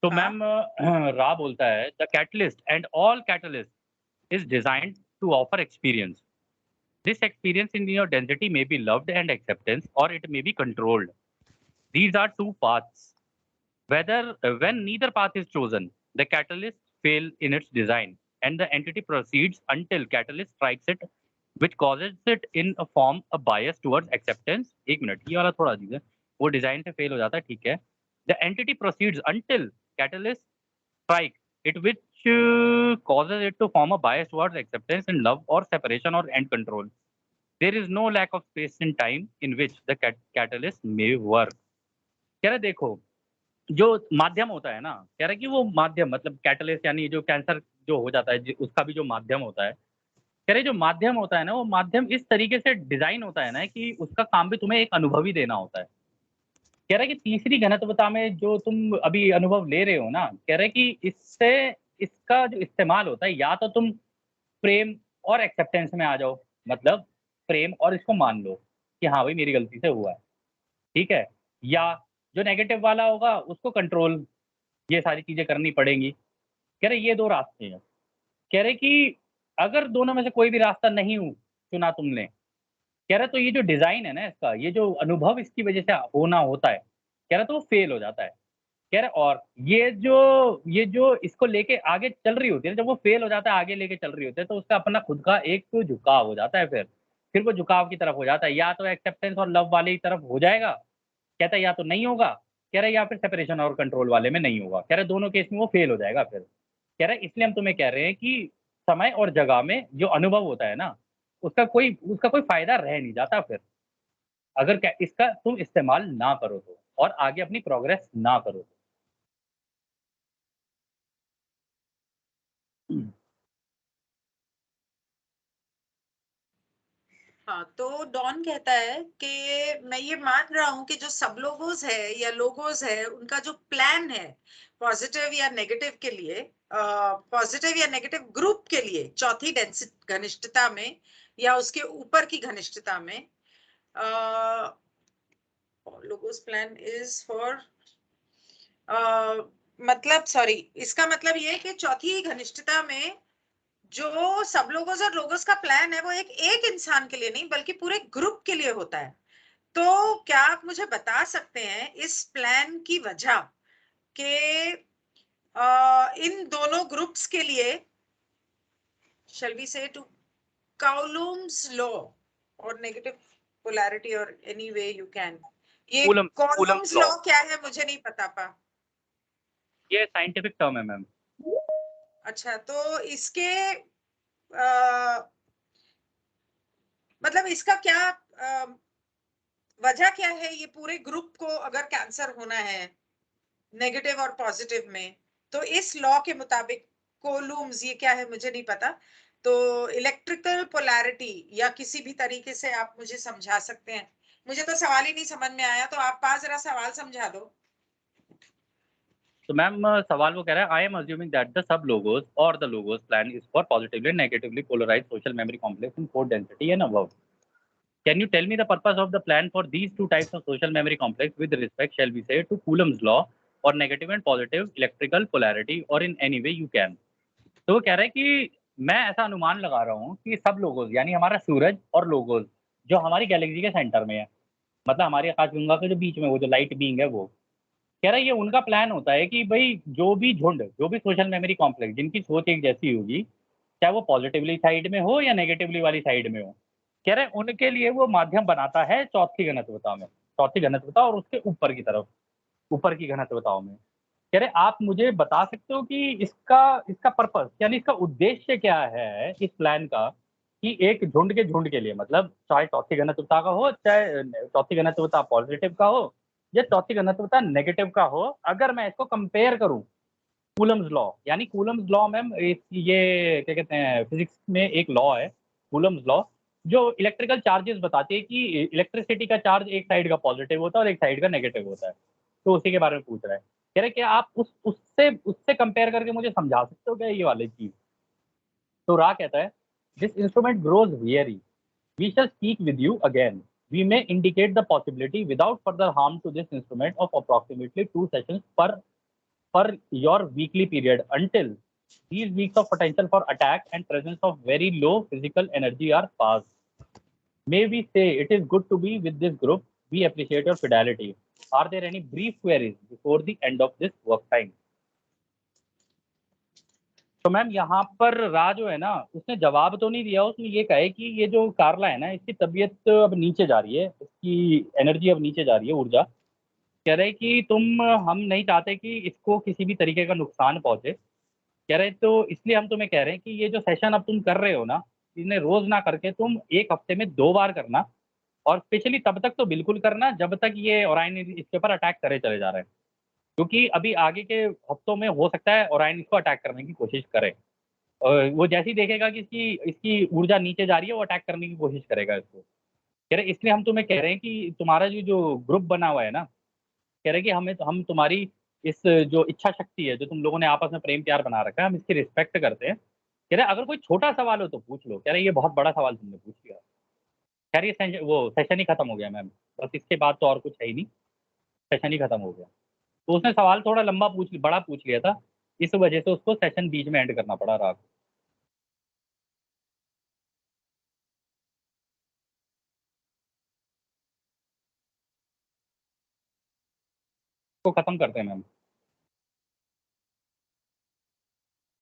तो हाँ। मैम रा बोलता है, the catalyst and all catalyst is designed to offer experience. This experience in your density may be loved and acceptance or it may be controlled. These are two paths. Whether when neither path is chosen, the catalyst fail in its design, and the entity proceeds until catalyst strikes it, which causes it in a form a bias towards acceptance. एक minute, ये वाला थोड़ा अजीब है। वो design से fail हो जाता है, ठीक है। The entity proceeds until catalyst strike it, which causes it to form a bias towards acceptance and love or separation or end control. There is no lack of space and time in which the catalyst may work. कह रहे देखो, जो माध्यम होता है ना, कह रहा है कि वो माध्यम मतलब कैटलिस्ट यानी जो कैंसर जो हो जाता है उसका भी जो माध्यम होता है, कह रहे जो माध्यम होता है ना, वो माध्यम इस तरीके से डिजाइन होता है ना कि उसका काम भी तुम्हें एक अनुभव ही देना होता है। कह रहा है कि तीसरी घनत्वता में जो तुम अभी अनुभव ले रहे हो ना, कह रहे कि इससे इसका जो इस्तेमाल होता है, या तो तुम प्रेम और एक्सेप्टेंस में आ जाओ, मतलब प्रेम और इसको मान लो कि हाँ भाई मेरी गलती से हुआ है, ठीक है, या जो नेगेटिव वाला होगा उसको कंट्रोल, ये सारी चीजें करनी पड़ेंगी। कह रहे ये दो रास्ते हैं। कह रहे कि अगर दोनों में से कोई भी रास्ता नहीं चुना तुमने, कह रहा तो ये जो डिजाइन है ना इसका, ये जो अनुभव इसकी वजह से होना होता है, कह रहा तो वो फेल हो जाता है। कह रहा और ये जो इसको लेके आगे चल रही होती है, जब वो फेल हो जाता है आगे लेके चल रही होती है, तो उसका अपना खुद का एक तो झुकाव हो जाता है। फिर वो झुकाव की तरफ हो जाता है, या तो एक्सेप्टेंस और लव वाली तरफ हो जाएगा, कहता है, या तो नहीं होगा, कह रहा है, या फिर सेपरेशन और कंट्रोल वाले में नहीं होगा। कह रहा है दोनों केस में वो फेल हो जाएगा। फिर कह रहा है इसलिए हम तुम्हें कह रहे हैं कि समय और जगह में जो अनुभव होता है ना, उसका कोई फायदा रह नहीं जाता फिर, अगर इसका तुम इस्तेमाल ना करो तो, और आगे अपनी प्रोग्रेस ना करो तो। हाँ, तो डॉन कहता है कि मैं ये मान रहा हूं कि जो सब लोगोस है या लोगोस है, उनका जो प्लान है पॉजिटिव या नेगेटिव के लिए, पॉजिटिव या नेगेटिव ग्रुप के लिए चौथी घनिष्ठता में या उसके ऊपर की घनिष्ठता में, लोगोस प्लान इज फॉर, मतलब सॉरी, इसका मतलब ये है कि चौथी घनिष्ठता में जो सब लोगोस और लोगोस का प्लान है वो एक इंसान के लिए नहीं बल्कि पूरे ग्रुप के लिए होता है। तो क्या आप मुझे बता सकते हैं इस प्लान की वजह कि इन दोनों ग्रुप्स के लिए, shall we say to Coulomb's law or negative polarity or any way you can, ये कूलम्स Coulomb's लॉ, law क्या है मुझे नहीं पता पा। ये साइंटिफिक टर्म है मैम। अच्छा, तो इसके आ, मतलब इसका क्या वजह क्या है, ये पूरे ग्रुप को अगर कैंसर होना है नेगेटिव और पॉजिटिव में, तो इस लॉ के मुताबिक कोलूम्स ये क्या है मुझे नहीं पता, तो इलेक्ट्रिकल पोलैरिटी या किसी भी तरीके से आप मुझे समझा सकते हैं? मुझे तो सवाल ही नहीं समझ में आया, तो आप पास जरा सवाल समझा दो। तो मैम सवाल वो कह रहा है, I am assuming that the sub Logos or the Logos plan is for positively and negatively polarized social memory complex in four density and above. Can you tell me the purpose of the plan for these two types of social memory complex with respect, shall we say, to Coulomb's law or negative and positive electrical polarity or in any way you can? तो वो कह रहा है कि मैं ऐसा अनुमान लगा रहा हूँ कि सब लोगोस यानी हमारा सूरज और लोगोस जो हमारी गैलेक्सी के सेंटर में है, मतलब हमारी आकाशगंगा के जो बीच में वो जो लाइट बीइंग है वो। कह रहा है ये उनका प्लान होता है कि भाई जो भी झुंड, जो भी सोशल मेमोरी कॉम्प्लेक्स जिनकी सोच एक जैसी होगी, चाहे वो पॉजिटिवली साइड में हो या नेगेटिवली वाली साइड में हो, कह रहे हैं उनके लिए वो माध्यम बनाता है चौथी घनत्वता में, चौथी घनत्वता और उसके ऊपर की तरफ, ऊपर की घनत्वताओं में। कह रहे आप मुझे बता सकते हो कि इसका इसका पर्पस यानी इसका उद्देश्य क्या है इस प्लान का, कि एक झुंड के लिए, मतलब चाहे चौथी घनत्वता का हो, चाहे चौथी घनत्वता पॉजिटिव का हो या चौथी घनत्वता नेगेटिव का हो, अगर मैं इसको कंपेयर करूं कूलम्स लॉ, यानी कूलम्स लॉ मैम ये क्या कहते हैं, फिजिक्स में एक लॉ है कूलम्स लॉ, जो इलेक्ट्रिकल चार्जेस बताती है कि इलेक्ट्रिसिटी का चार्ज एक साइड का पॉजिटिव होता है और एक साइड का नेगेटिव होता है। तो उसी के बारे में पूछ रहा है। कह रहे कि आप उससे उससे कंपेयर करके मुझे समझा सकते हो क्या ये वाली चीज। तो रा कहता है this instrument grows weary, we shall speak with you again. We may indicate the possibility without further harm to this instrument of approximately 2 sessions per your weekly period until these weeks of potential for attack and presence of very low physical energy are passed. May we say it is good to be with this group. We appreciate your fidelity. Are there any brief queries before the end of this work time? तो ma'am यहाँ पर रा जो है ना, उसने जवाब तो नहीं दिया, उसने ये कहा है कि ये जो कार्ला है ना, इसकी तबीयत अब नीचे जा रही है, इसकी एनर्जी अब नीचे जा रही है, ऊर्जा। कह रहे कि हम नहीं चाहते कि इसको किसी भी तरीके का नुकसान पहुंचे। कह रहे तो इसलिए हम तुम्हें कह रहे हैं कि ये जो सेशन अब तुम कर रहे हो ना, इन्हें रोज ना करके तुम एक हफ्ते में 2 बार करना, और स्पेशली तब तक तो बिल्कुल करना जब तक ये ओराइन इसके ऊपर अटैक करे चले जा रहे हैं, क्योंकि अभी आगे के हफ्तों में हो सकता है ओराइन इसको अटैक करने की कोशिश करे। और वो जैसे ही देखेगा कि इसकी इसकी ऊर्जा नीचे जा रही है, वो अटैक करने की कोशिश करेगा इसको। कह रहे इसलिए हम तुम्हें कह रहे हैं कि तुम्हारा जो जो ग्रुप बना हुआ है ना, कह रहे हैं कि हम तुम्हारी इस जो इच्छा शक्ति है, जो तुम लोगों ने आपस में प्रेम प्यार बना रखा है, हम इसकी रिस्पेक्ट करते हैं। कह रहे अगर कोई छोटा सवाल हो तो पूछ लो। कह रहे ये बहुत बड़ा सवाल तुमने पूछ लिया। खैर ये वो सेशन ही खत्म हो गया मैम, बस इसके बाद तो और कुछ है ही नहीं, सेशन ही खत्म हो गया। तो उसने सवाल थोड़ा लंबा बड़ा पूछ लिया था, इस वजह से उसको सेशन बीच में एंड करना पड़ा रात को। खत्म करते हैं मैम।